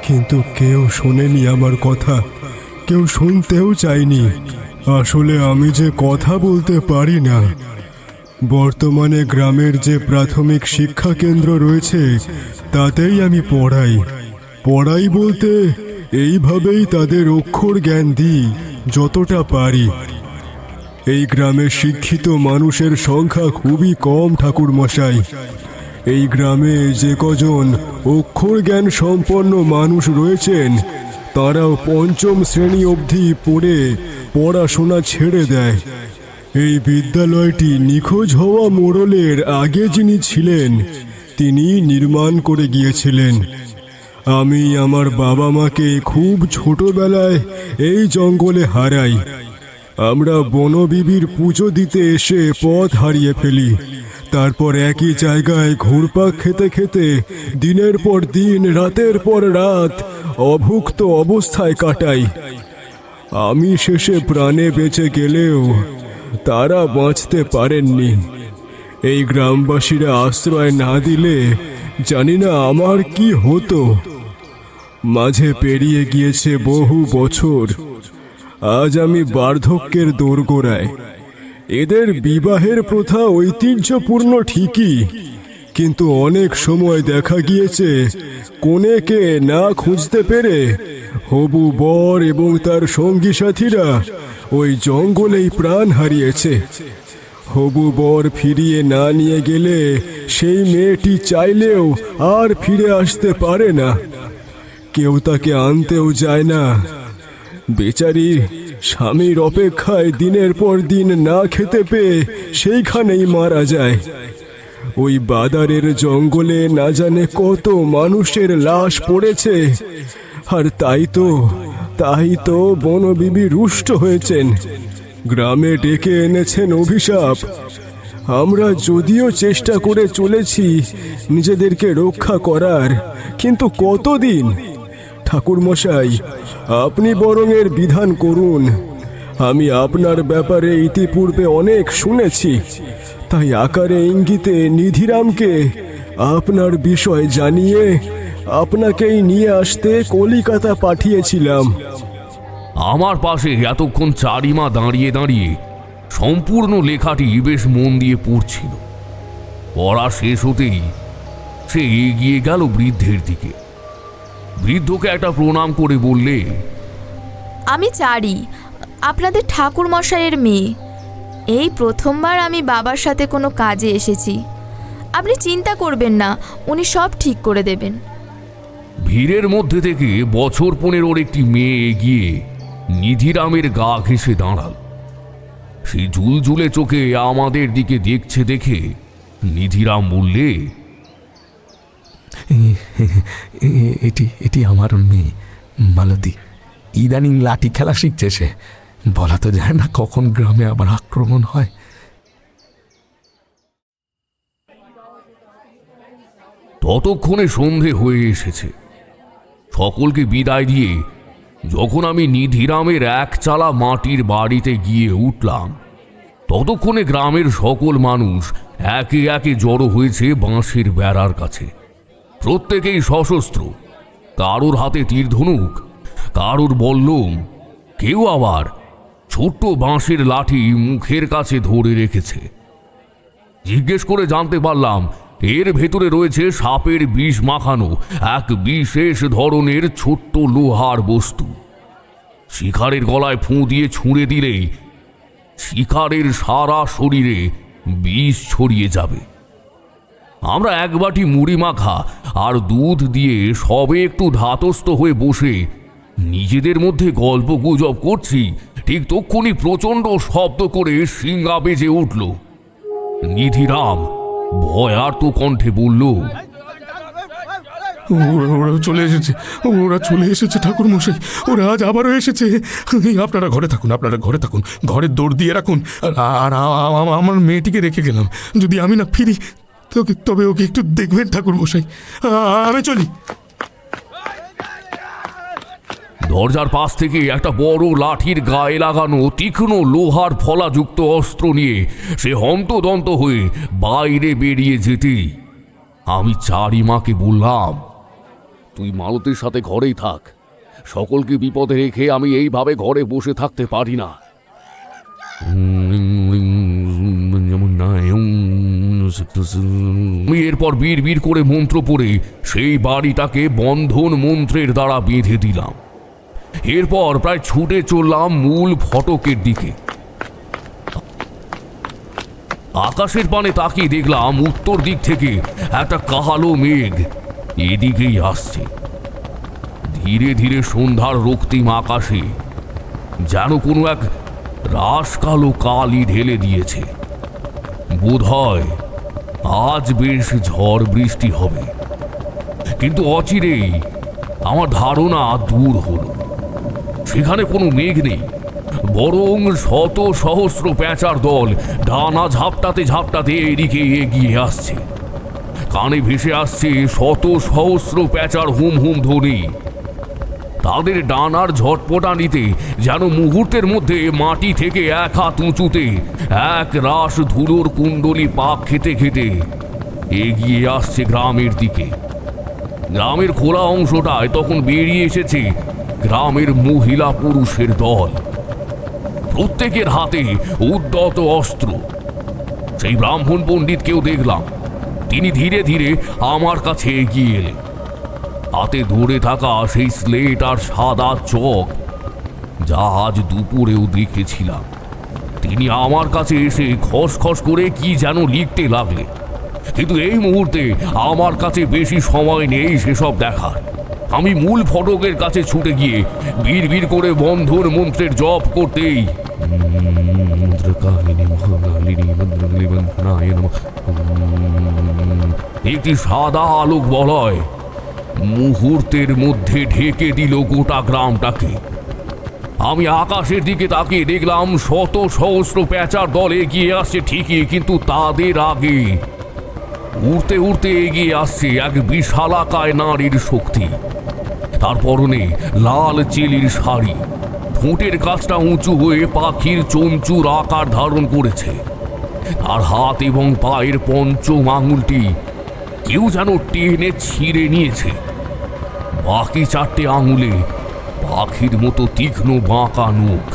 কিন্তু কেউ শোনেনি আমার কথা, কেউ শুনতেও চায়নি। আসলে আমি যে কথা বলতে পারি না। বর্তমানে গ্রামের যে প্রাথমিক শিক্ষা কেন্দ্র রয়েছে তাতেই আমি পড়াই বলতে এইভাবেই তাদের অক্ষর জ্ঞান দিই যতটা পারি। এই গ্রামে শিক্ষিত মানুষের সংখ্যা খুবই কম ঠাকুর মশাই। এই গ্রামে যে কজন অক্ষর জ্ঞান সম্পন্ন মানুষ রয়েছেন তারাও পঞ্চম শ্রেণী অবধি পড়ে পড়াশোনা ছেড়ে দেয়। এই বিদ্যালয়টি নিখোঁজ হওয়া মোড়লের আগে যিনি ছিলেন তিনি নির্মাণ করে গিয়েছিলেন। আমি আমার বাবা মাকে খুব ছোটবেলায় এই জঙ্গলে হারাই। আমরা বনবিবির পুজো দিতে এসে পথ হারিয়ে ফেলি। তারপর একই জায়গায় ঘুরপাক খেতে খেতে দিনের পর দিন, রাতের পর রাত অভুক্ত অবস্থায় কাটাই। আমি শেষে প্রাণে বেঁচে গেলেও তারা বাঁচতে পারেননি। এই গ্রামবাসীরা আশ্রয় না দিলে জানি না আমার কি হতো। মাঝে পেরিয়ে গিয়েছে বহু বছর, আজ আমি বার্ধক্যের দোরগোড়ায়। এদের বিবাহের প্রথা ঐতিহ্যপূর্ণ ঠিকই, কিন্তু অনেক সময় দেখা গিয়েছে কনেকে না খুঁজতে পেরে হবু বর এবং তার সঙ্গী সাথীরা ওই জঙ্গলেই প্রাণ হারিয়েছে। হবু বর ফিরিয়ে না নিয়ে গেলে সেই মেয়েটি চাইলেও আর ফিরে আসতে পারে না, কেউ তাকে আনতেও যায় না। বেচারি স্বামীর অপেক্ষায় দিনের পর দিন না খেতে পেয়ে সেইখানেই মারা যায়। ওই বাদারের জঙ্গলে না জানে কত মানুষের লাশ পড়েছে, আর তাই তো বনবিবি রুষ্ট হয়েছেন, গ্রামে ডেকে এনেছেন অভিশাপ। আমরা যদিও চেষ্টা করে চলেছি নিজেদেরকে রক্ষা করার, কিন্তু কতদিন? ঠাকুরমশাই, আপনি বরং এর বিধান করুন। আমি আপনার ব্যাপারে ইতিপূর্বে অনেক শুনেছি, তাই আকারে ইঙ্গিতে নিধিরামকে আপনার বিষয় জানিয়ে আপনাকেই নিয়ে আসতে কলিকাতা পাঠিয়েছিলাম। আমার পাশে এতক্ষণ চারিমা দাঁড়িয়ে দাঁড়িয়ে সম্পূর্ণ লেখাটি বেশ মন দিয়ে পড়ছিল। পড়া শেষ হতেই সে এগিয়ে গেল বৃদ্ধের দিকে। বৃদ্ধকে একটা প্রণাম করে বললে, আমি চারি, আপনাদের ঠাকুর মশাইয়ের মেয়ে। এই প্রথমবার আমি বাবার সাথে কোনো কাজে এসেছি। আপনি চিন্তা করবেন না, উনি সব ঠিক করে দেবেন। ভিড়ের মধ্যে থেকে বছর 15 একটি মেয়ে এগিয়ে নিধিরামের গা ঘেঁষে দাঁড়াল। সেই ঝুলঝুলে চোখে আমাদের দিকে দেখছে দেখে নিধিরাম বললে, এটি আমার মেয়ে মালতী। ইদানিং লাঠি খেলা শিখছে সে। বলা তো যায় না কখন গ্রামে আবার আক্রমণ হয়। ততক্ষণে সন্ধে হয়ে এসেছে। সকলকে বিদায় দিয়ে যখন আমি নিধিরামের একচালা মাটির বাড়িতে গিয়ে উঠলাম, ততক্ষণে গ্রামের সকল মানুষ একে একে জড়ো হয়েছে বাঁশের বেড়ার কাছে। প্রত্যেকেই সশস্ত্র, কারোর হাতে তীরধনুক, কারোর বল্লম, কেউ আবার ছোট্ট বাঁশের লাঠি মুখের কাছে ধরে রেখেছে। জিজ্ঞেস করে জানতে পারলাম এর ভেতরে রয়েছে সাপের বিষ মাখানো এক বিশেষ ধরনের ছোট্ট লোহার বস্তু। শিকারের গলায় ফুঁ দিয়ে ছুঁড়ে দিলেই শিকারের সারা শরীরে বিষ ছড়িয়ে যাবে। আমরা এক বাটি মুড়ি মাখা আর দুধ দিয়ে সবে একটু ধাতস্থ হয়ে বসে নিজেদের মধ্যে গল্প গুজব করছি, ঠিক তক্ষুনি প্রচণ্ড শব্দ করে সিংহা বেজে উঠল। নিধিরাম ভয়ার্ত কণ্ঠে বলল, ওরা চলে এসেছে, ওরা চলে এসেছে ঠাকুর মশাই, ওরা আজ আবারও এসেছে। আপনারা ঘরে থাকুন, আপনারা ঘরে থাকুন, ঘরের দৌড় দিয়ে রাখুন। আর আমার মেয়েটিকে রেখে গেলাম, যদি আমি না ফিরি তবে ওকে একটু দেখবেন ঠাকুর মশাই। আমি চলি। দরজার পাশ থেকে একটা বড় লাঠির গায়ে লাগানো তীক্ষ্ণ লোহার ফলাযুক্ত অস্ত্র নিয়ে সে হন্তদন্ত হয়ে বাইরে বেরিয়ে যেতেই আমি চারিমাকে বললাম, তুই মালতীর সাথে ঘরেই থাক, সকলকে বিপদে রেখে আমি এইভাবে ঘরে বসে থাকতে পারি না। এরপর বীর করে মন্ত্র পড়ে সেই বাড়িটাকে বন্ধন মন্ত্রের দ্বারা বেঁধে দিলাম। এরপর প্রায় ছুটে চললাম মূল ফটকের দিকে। আকাশের পানে তাকিয়ে দেখলাম উত্তর দিক থেকে একটা কালো মেঘ এদিকেই আসছে। ধীরে ধীরে সন্ধ্যার রক্তিম আকাশে যেন কোনো এক রাস কালো কালি ঢেলে দিয়েছে। বোধহয় আজ বেশ ঝড় বৃষ্টি হবে, কিন্তু অচিরেই আমার ধারণা দূর হলো। সেখানে কোনো মেঘ নেই, বরং শত সহস্র প্যাঁচার দল ডানা ঝাপটাতে ঝাপটাতে এদিকে এগিয়ে আসছে। কানে ভেসে আসছে শত সহস্র প্যাঁচার হুম হুম ধ্বনি। তাদের ডানার ঝটপটানিতে যেন মুহূর্তের মধ্যে মাটি থেকে এক হাত উঁচুতে এক রাস ধুলোর কুণ্ডলি পাক খেতে খেতে এগিয়ে আসছে গ্রামের দিকে। গ্রামের খোলা অংশটায় তখন বেরিয়ে এসেছে গ্রামের মহিলা পুরুষের দল। প্রত্যেকের হাতে উদ্যত অস্ত্র। সেই ব্রাহ্মণ পণ্ডিতকেও দেখলাম, তিনি ধীরে ধীরে আমার কাছে এগিয়ে এলেন। হাতে ধরে থাকা সেই স্লেট আর সাদা চক, যা আজ দুপুরেও দেখেছিলাম। তিনি আমার কাছে এসে খসখস করে কি যেন লিখতে লাগলেন, কিন্তু এই মুহূর্তে আমার কাছে বেশি সময় নেই সেসব দেখার। আমি মূল ফটকের কাছে ছুটে গিয়ে ভিড় করে বন্ধুর মন্ত্রের জপ করতেই একটি সাদা আলোক বলয় মুহূর্তের মধ্যে ঢেকে দিল গোটা গ্রামটাকে। আমি আকাশের দিকে তাকিয়ে দেখলাম শত সহস্র প্যাঁচার দল এগিয়ে আসছে ঠিকই, কিন্তু তাদের আগে উড়তে উড়তে এগিয়ে আসছে এক বিশালাকায় নারীর শক্তি। তার পরনে লাল চেলির শাড়ি, ঠোঁটের কাছটা উঁচু হয়ে পাখির চঞ্চুর আকার ধারণ করেছে। তার হাত এবং পায়ের পঞ্চম আঙুলটি কেউ যেন টেনে ছিঁড়ে নিয়েছে। বাকি চারটে আঙুলে পাখির মতো তীক্ষ্ণ বাঁকা নখ।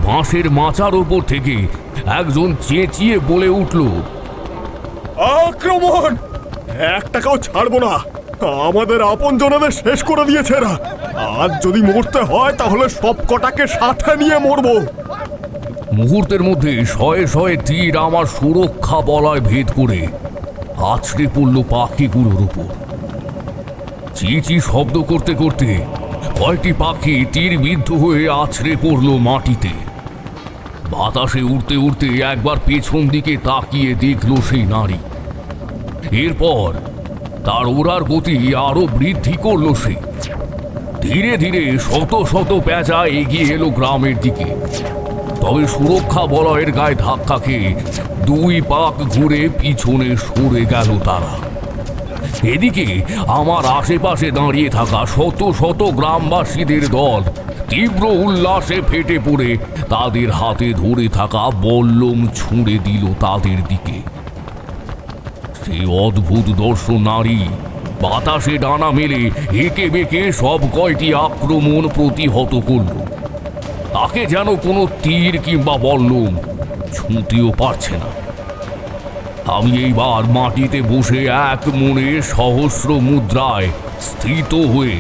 বাঁশের মাচার ওপর থেকে একজন চেঁচিয়ে বলে উঠল, আক্রমণ! একটাকেও ছাড়বো না, আমাদের আপনজনদের শেষ করে দিয়েছে এরা। আজ যদি মরতে হয় তাহলে সব কটাকে সাথে নিয়ে মরবো। মুহূর্তের মধ্যে শয়ে শয়ে তীর আমার সুরক্ষা বলয় ভেদ করে আছড়ে পড়ল পাখিগুলোর উপর। চিচি শব্দ করতে করতে কয়েকটি পাখি তীর বিদ্ধ হয়ে আছড়ে পড়ল মাটিতে। বাতাসে উড়তে উড়তে একবার পেছন দিকে তাকিয়ে দেখল সেই নারী। এরপর তার ওড়ার গতি আরো বৃদ্ধি করল সে। ধীরে ধীরে শত শত পেঁচা এগিয়ে এলো গ্রামের দিকে। তবে সুরক্ষা বলয়ের গায়ে ধাক্কা খেয়ে দুই পাক ঘুরে পিছনে সরে গেল তারা। এদিকে আমার আশেপাশে দাঁড়িয়ে থাকা শত শত গ্রামবাসীদের দল তীব্র উল্লাসে ফেটে পড়ে তাদের হাতে ধরে থাকা বল্লম ছুঁড়ে দিল তাদের দিকে। সেই অদ্ভুত দর্শন নারী বাতাসে ডানা মেলে এঁকে বেঁকে সব কয়টি আক্রমণ প্রতিহত করল। তাকে যেন কোনো তীর কিংবা বল্লম ছুঁতেও পারছে না। আমি এইবার মাটিতে বসে এক মনে সহস্র মুদ্রায় স্থিত হয়ে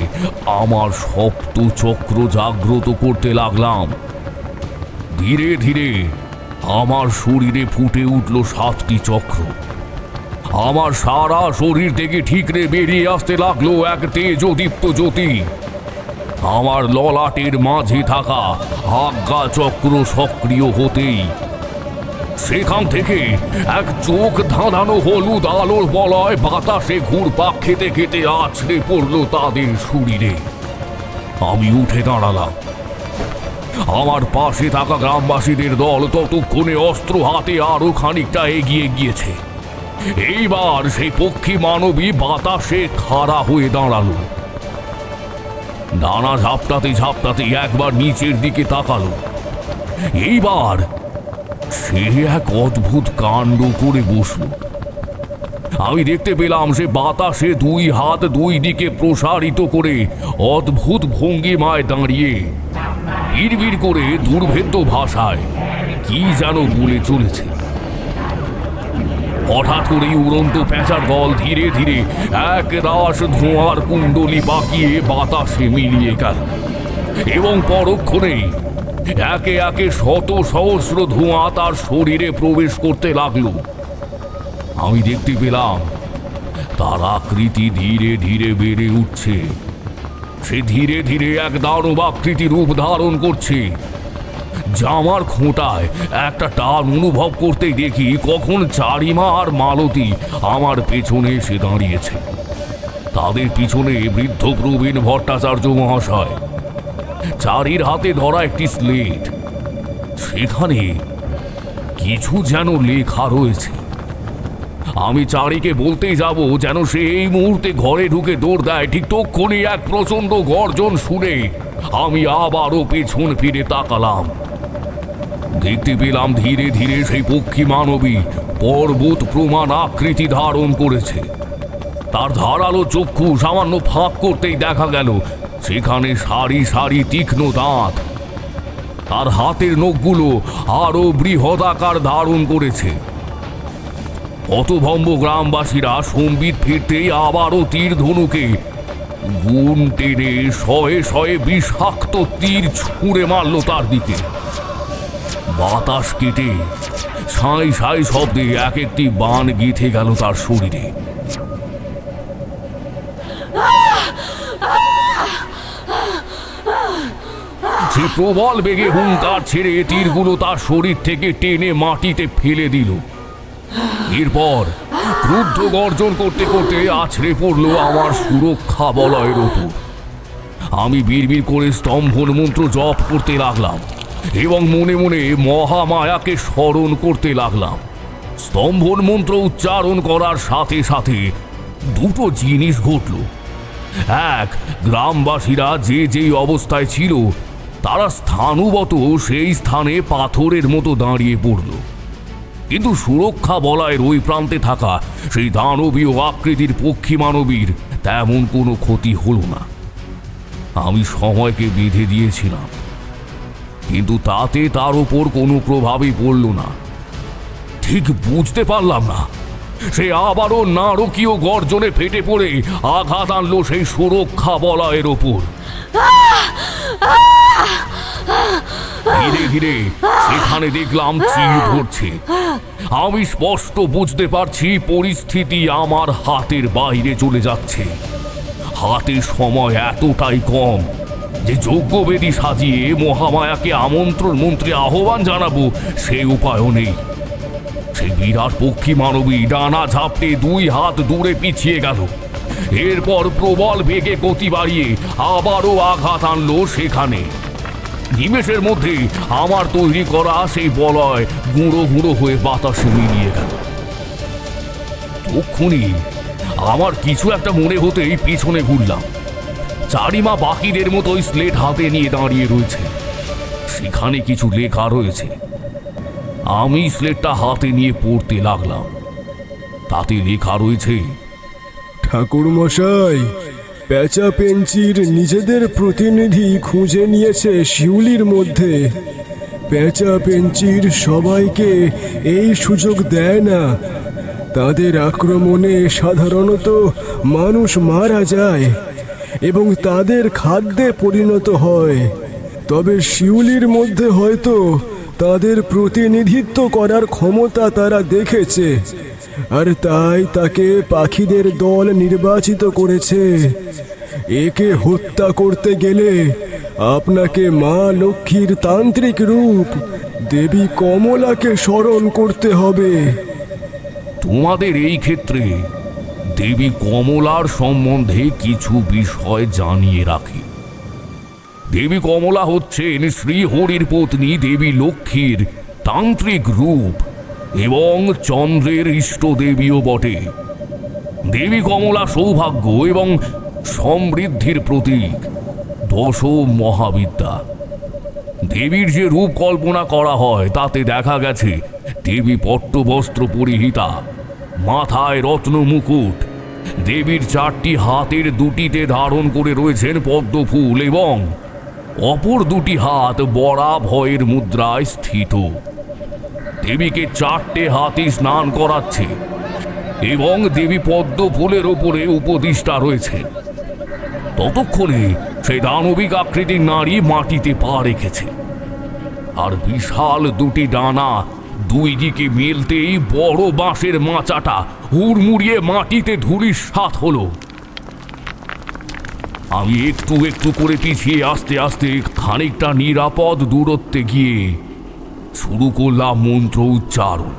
আমার সপ্ত চক্র জাগ্রত করতে লাগলাম। ধীরে ধীরে আমার শরীরে ফুটে উঠল 7টি চক্র। আমার সারা শরীর থেকে ঠিকরে বেরিয়ে আসতে লাগলো এক তেজদীপ্ত জ্যোতি। আমার ললাটের মাঝে থাকা আজ্ঞা চক্র সক্রিয় হতেই সেখান থেকে এক চোখ ধাঁধানো হলুদ আলোর বলয় বাতাসে ঘুরপাক খেতে খেতে আছড়ে পড়ল তাদের শরীরে। আমি উঠে দাঁড়ালাম। আমার পাশে থাকা গ্রামবাসীদের দল ততক্ষণে অস্ত্র হাতে আরো খানিকটা এগিয়ে গিয়েছে। এইবার সেই পক্ষী মানবী বাতাসে খাড়া হয়ে দাঁড়ালো। ডানা ঝাপটাতে ঝাপটাতে একবার নিচের দিকে তাকালো। এইবার সে এক অদ্ভুত কাণ্ড করে বসল। আমি দেখতে পেলাম সে বাতাসে দুই হাত দুই দিকে প্রসারিত করে অদ্ভুত ভঙ্গিমায় দাঁড়িয়ে বিড়বিড় করে দুর্ভেদ্য ভাষায় কি যেন বলে চলেছে। হঠাৎ করেই উড়ন্ত পেঁচার দল ধীরে ধীরে এক রাশ ধোঁয়ার কুণ্ডলি পাকিয়ে বাতাসে মিলিয়ে গেল এবং পরক্ষণেই একে একে শত সহস্র ধোঁয়া তার শরীরে প্রবেশ করতে লাগলো। আমি দেখতে পেলাম তার আকৃতি ধীরে ধীরে বেড়ে উঠছে। সে ধীরে ধীরে এক দানব আকৃতি রূপ ধারণ করছে। জামার খোঁটায় একটা টান অনুভব করতেই দেখি কখন চারিমা আর মালতী আমার পেছনে এসে দাঁড়িয়েছে। তাদের পিছনে বৃদ্ধ প্রবীণ ভট্টাচার্য মহাশয়, চারির হাতে ধরা একটি স্লেট। সেখানে কিছু যেন লেখা রয়েছে। আমি চারিকে বলতেই যাব যেন সে এই মুহূর্তে ঘরে ঢুকে দৌড় দেয়, ঠিক তক্ষুনি এক প্রচন্ড গর্জন শুনে আমি আবারও পেছন ফিরে তাকালাম। দেখতে পেলাম ধীরে ধীরে সেই পক্ষী মানবী পর্বত প্রমাণ আকৃতি ধারণ করেছে। তার ধারালো চক্ষু সামান্য ফাঁক করতেই দেখা গেল সেখানে সারি সারি তীক্ষ্ণ দাঁত। তার হাতের নখগুলো আরো বৃহদাকার ধারণ করেছে। হতভম্ব গ্রামবাসীরা সম্বিত ফিরতেই আবারও তীর ধনুকে গুণ টেনে শয়ে শয়ে বিষাক্ত তীর ছুঁড়ে মারল তার দিকে। বাতাস কেটে সাঁই সাঁই শব্দে এক একটি বাণ গেঁথে গেল তার শরীরে। সে প্রবল বেগে হুঙ্কার ছেড়ে তীরগুলো তার শরীর থেকে টেনে মাটিতে ফেলে দিল। এরপর ক্রুদ্ধ গর্জন করতে করতে আছড়ে পড়ল আমার সুরক্ষা বলয়ের ওপর। আমি বিড়বিড় করে স্তম্ভন মন্ত্র জপ করতে লাগলাম এবং মনে মনে মহামায়াকে স্মরণ করতে লাগলাম। স্তম্ভন মন্ত্র উচ্চারণ করার সাথে সাথে দুটো জিনিস ঘটল। এক, গ্রামবাসীরা যে যেই অবস্থায় ছিল তারা স্থানুবত সেই স্থানে পাথরের মতো দাঁড়িয়ে পড়ল, কিন্তু সুরক্ষা বলয়ের ওই প্রান্তে থাকা সেই দানবীয় আকৃতির পক্ষী মানবীর তেমন কোনো ক্ষতি হলো না। আমি সময়কে বেঁধে দিয়েছিলাম, কিন্তু তাতে তার ওপর কোনো প্রভাবই পড়ল না। ঠিক বুঝতে পারলাম না, সে আবারও নারকীয় গর্জনে ফেটে পড়ে আঘাত আনলো সেই সুরক্ষা বলয়ের ওপর। ধীরে ধীরে সেখানে দেখলাম চির ধরছে। আমি স্পষ্ট বুঝতে পারছি পরিস্থিতি আমার হাতের বাইরে চলে যাচ্ছে। হাতে সময় এতটাই কম যে যজ্ঞবেদী সাজিয়ে মহামায়াকে আমন্ত্রণ মন্ত্রে আহ্বান জানাবো সে উপায়ও নেই। সেই বিরাট পক্ষী মানবী ডানা ঝাপটে 2 হাত দূরে পিছিয়ে গেল। এরপর প্রবল বেগে গতি বাড়িয়ে আবারও আঘাত আনলো সেখানে। নিমেষের মধ্যে আমার তৈরি করা সেই বলয় গুঁড়ো গুঁড়ো হয়ে বাতাসে মিলিয়ে গেল। তক্ষুনি আমার কিছু একটা মনে হতেই পিছনে ঘুরলাম। চারিমা বাকিদের মতোই স্লেট হাতে নিয়ে দাঁড়িয়ে রয়েছে। সেখানে কিছু লেখা রয়েছে। আমি স্লেটটা হাতে নিয়ে পড়তে লাগলাম। তাতে লেখা রয়েছে, ঠাকুর মশাই, পেঁচা পেঞ্চির নিজেদের প্রতিনিধি খুঁজে নিয়েছে শিউলির মধ্যে। পেঁচা পেঞ্চির সবাইকে এই সুযোগ দেয় না। তাদের আক্রমণে সাধারণত মানুষ মারা যায় এবং তাদের খাদ্যে পরিণত হয়, তবে শিউলির মধ্যে হয়তো তাদের প্রতিনিধিত্ব করার ক্ষমতা তারা দেখেছে, আর তাই তাকে পাখিদের দল নির্বাচিত করেছে। একে হত্যা করতে গেলে আপনাকে মা লক্ষ্মীর তান্ত্রিক রূপ দেবী কমলাকে স্মরণ করতে হবে। তোমাদের এই ক্ষেত্রে দেবী কমলার সম্বন্ধে কিছু বিষয় জানিয়ে রাখি। দেবী কমলা হচ্ছেন শ্রীহরির পত্নী দেবী লক্ষ্মীর তান্ত্রিক রূপ এবং চন্দ্রের ইষ্ট দেবীও বটে। দেবী কমলা সৌভাগ্য এবং সমৃদ্ধির প্রতীক, দশ মহাবিদ্যা। দেবীর যে রূপ কল্পনা করা হয় তাতে দেখা গেছে দেবী পট্টবস্ত্র পরিহিতা, মাথায় রত্ন মুকুট। দেবীর 4টি হাতের 2টিতে ধারণ করে রয়েছেন পদ্ম ফুল এবং অপর 2টি হাত বড়া ভয়ের মুদ্রায় স্থিত। দেবীকে 4টে হাতি স্নান করাচ্ছে এবং দেবী পদ্ম ফুলের ওপরে উপদিষ্টা রয়েছে। ততক্ষণে সেই দানবিক আকৃতির নারী মাটিতে পা রেখেছে, আর বিশাল 2টি ডানা 2 দিকে মেলতেই বড় বাঁশের মাচাটা হুড়মুড়িয়ে মাটিতে ধূলিসাৎ হলো। আমি একটু একটু করে পিছিয়ে আস্তে আস্তে খানিকটা নিরাপদ দূরত্বে গিয়ে শুরু করলাম মন্ত্র উচ্চারণ।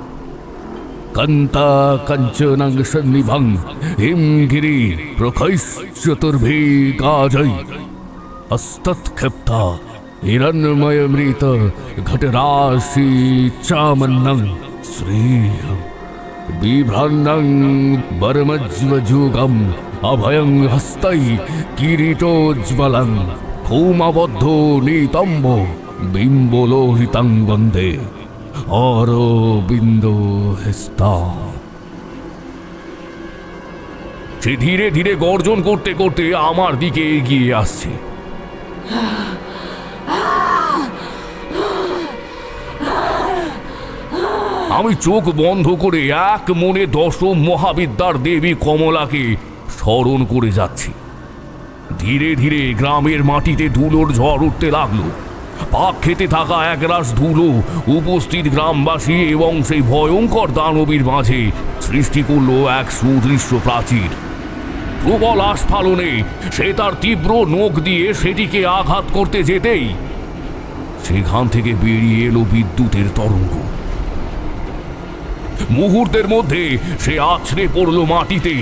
কন্তা কঞ্চনং সন্নিভং হিমগিরি প্রখৈশ্চতুর্ভে কাজৈ হস্তৎক্ষেপ্তা হিরণ্ময়মৃত ঘটরাশি চামন্নং শ্রী বিভ্রান্নং বরমজ্জযুগম অভয়ং হস্তৈ কিরীটোজ্জ্বলং ভূমাবদ্ধ নিতম্ব বিম্বলোহিতাং বন্দে অরবিন্দ হেস্তা। সে ধীরে ধীরে গর্জন করতে করতে আমার দিকে এগিয়ে আসছে। আমি চোখ বন্ধ করে এক মনে দশম মহাবিদ্যার দেবী কমলাকে স্মরণ করে যাচ্ছি। ধীরে ধীরে গ্রামের মাটিতে ধুলোর ঝড় উঠতে লাগলো। পাক খেতে থাকা একরাশ ধুলো উপস্থিত গ্রামবাসী এবং সেই ভয়ঙ্কর দানবীর মাঝে সৃষ্টি করলো এক সুদৃশ্য প্রাচীর। প্রবল আস্ফালনে সে তার তীব্র নখ দিয়ে সেটিকে আঘাত করতে যেতেই সেখান থেকে বেরিয়ে এলো বিদ্যুতের তরঙ্গ। মুহূর্তের মধ্যে সে আছড়ে পড়ল মাটিতে।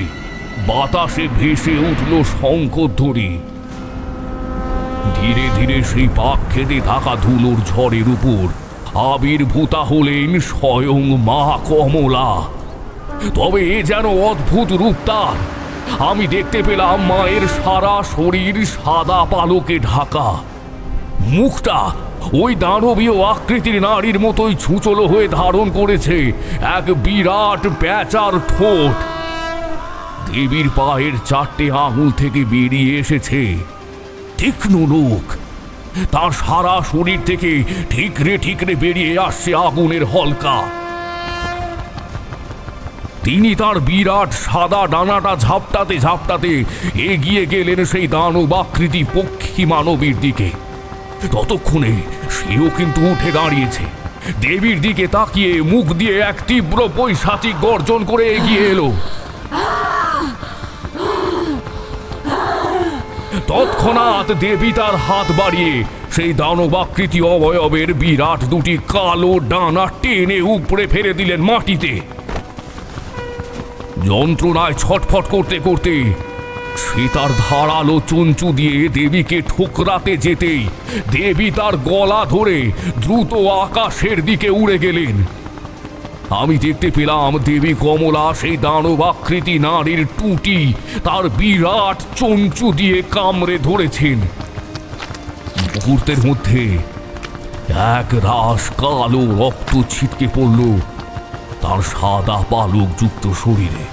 বাতাসে ভেসে উঠল শঙ্খধ্বনি। ধীরে ধীরে সেই পাক খেতে থাকা ধুলোর ঝড়ের উপর আবির্ভূতা হলেন স্বয়ং মা কমলা। তবে এ যেন অদ্ভুত রূপ তার। আমি দেখতে পেলাম মায়ের সারা শরীর সাদা পালকে ঢাকা। মুখটা ওই দানবীয় আকৃতির নারীর মতোই ছুঁচলো হয়ে ধারণ করেছে এক বিরাট প্যাঁচার ঠোঁট। দেবীর পায়ের 4টে আঙুল থেকে বেরিয়ে এসেছে তীক্ষ্ণ নখ। তার সারা শরীর থেকে ঠিকরে ঠিকরে বেরিয়ে আসছে আগুনের হলকা। তিনি তার বিরাট সাদা ডানাটা ঝাপটাতে ঝাপটাতে এগিয়ে গেলেন সেই দানবাকৃতি পক্ষী মানবীর দিকে। ততক্ষণে সেও কিন্তু উঠে দাঁড়িয়েছে। দেবীর দিকে তাকিয়ে মুখ দিয়ে এক তীব্র পৈশাচিক গর্জন করে এগিয়ে এলো। তৎক্ষণাৎ দেবী তার হাত বাড়িয়ে সেই দানবাকৃতি অবয়বের বিরাট দুটি কালো ডানা টেনে উপড়ে ফেলে দিলেন মাটিতে। যন্ত্রণায় ছটফট করতে করতে সে তার ধারালো চঞ্চু দিয়ে দেবীকে ঠোকরাতে যেতেই দেবী তার গলা ধরে দ্রুত আকাশের দিকে উড়ে গেলেন। আমি দেখতে পেলাম দেবী কমলা সেই দানবাকৃতি নারীর টুটি তার বিরাট চঞ্চু দিয়ে কামড়ে ধরেছেন। মুহূর্তের মধ্যে এক রাশ কালো রক্ত ছিটকে পড়ল তার সাদা পালক যুক্ত শরীরে।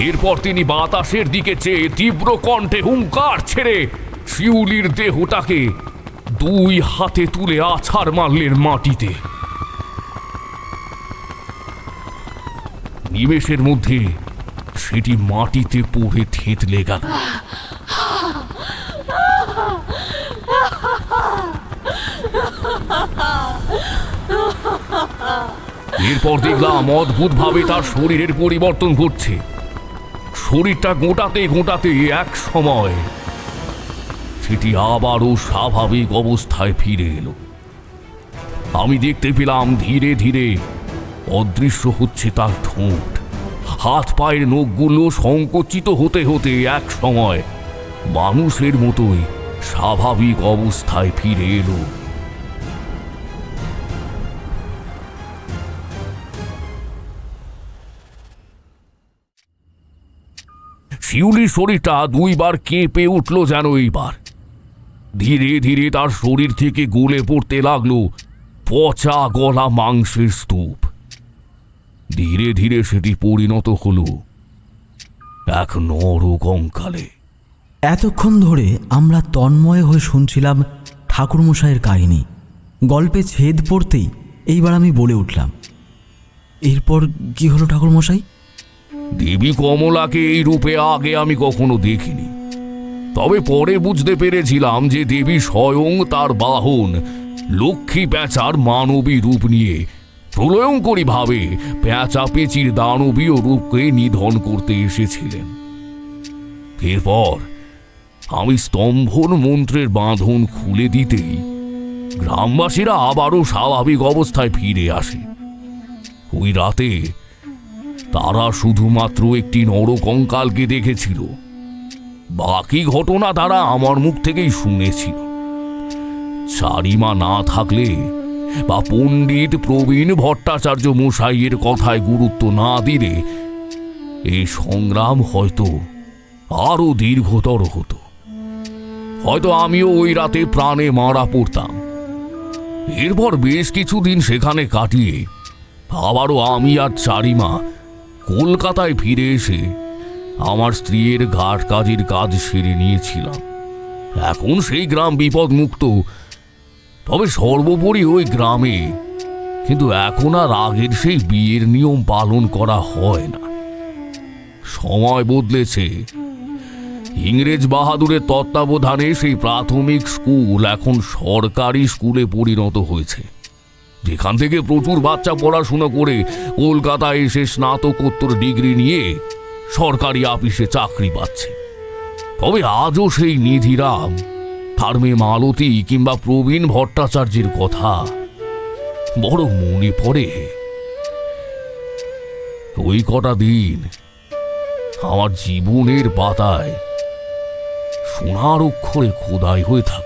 এরপর তিনি বাতাসের দিকে চেয়ে তীব্র কণ্ঠে হুঙ্কার ছেড়ে শিউলির দেহটাকে 2 হাতে তুলে আছাড় মারলেন মাটিতে। নিমেষের মধ্যে সেটি মাটিতে পড়ে থেঁতলে গেল। এরপর দেখলাম অদ্ভুতভাবে তার শরীরের পরিবর্তন ঘটছে। শরীরটা গোটাতে গোটাতে এক সময় সেটি আবারও স্বাভাবিক অবস্থায় ফিরে এলো। আমি দেখতে পেলাম ধীরে ধীরে অদৃশ্য হচ্ছে তার ঠোঁট। হাত পায়ের নখগুলো সংকুচিত হতে হতে এক সময় মানুষের মতোই স্বাভাবিক অবস্থায় ফিরে এলো। শিউলির শরীরটা 2 বার কেঁপে উঠল যেন এইবার। ধীরে ধীরে তার শরীর থেকে গলে পড়তে লাগলো পচা গলা মাংসের স্তূপ। ধীরে ধীরে সেটি পরিণত হলো এক নরকঙ্কালে। এতক্ষণ ধরে আমরা তন্ময় হয়ে শুনছিলাম ঠাকুরমশাইয়ের কাহিনী। গল্পে ছেদ পড়তেই এইবার আমি বলে উঠলাম, এরপর কি হলো ঠাকুরমশাই? দেবী কমলাকে এই রূপে আগে আমি কখনো দেখিনি। তবে পরে বুঝতে পেরেছিলাম যে দেবী স্বয়ং তার বাহন লক্ষ্মী প্যাঁচার মানবী রূপ নিয়ে প্রলয়ঙ্করীভাবে প্যাঁচা পেঁচির দানবীয় রূপকে নিধন করতে এসেছিলেন। এরপর আমি স্তম্ভন মন্ত্রের বাঁধন খুলে দিতেই গ্রামবাসীরা আবারও স্বাভাবিক অবস্থায় ফিরে আসে। ওই রাতে তারা শুধুমাত্র একটি নরকঙ্কালকে দেখেছিল। বাকি ঘটনা তারা আমার মুখ থেকেই শুনেছিল। চারিমা না থাকলে বা পণ্ডিত প্রবীণ ভট্টাচার্য মশাইয়ের কথায় গুরুত্ব না দিলে এই সংগ্রাম হয়তো আরো দীর্ঘতর হতো। হয়তো আমিও ওই রাতে প্রাণে মারা পড়তাম। এরপর বেশ কিছুদিন সেখানে কাটিয়ে আবারও আমি আর চারিমা কলকাতায় ফিরে এসে আমার স্ত্রীর ঘাট কাজের কাজ সেরে নিয়েছিলাম। এখন সেই গ্রাম বিপদমুক্ত, তবে সর্বোপরি ওই গ্রামে কিন্তু এখন আর আগের সেই বিয়ের নিয়ম পালন করা হয় না। সময় বদলেছে। ইংরেজ বাহাদুরের তত্ত্বাবধানে সেই প্রাথমিক স্কুল এখন সরকারি স্কুলে পরিণত হয়েছে, যেখান থেকে প্রচুর বাচ্চা পড়াশোনা করে কলকাতায় এসে স্নাতকোত্তর ডিগ্রি নিয়ে সরকারি অফিসে চাকরি পাচ্ছে। তবে আজও সেই নিধিরাম, তার মেয়ে মালতী কিংবা প্রবীণ ভট্টাচার্যের কথা বড় মনে পড়ে। ওই কটা দিন আমার জীবনের পাতায় সোনার অক্ষরে খোদাই হয়ে থাকে।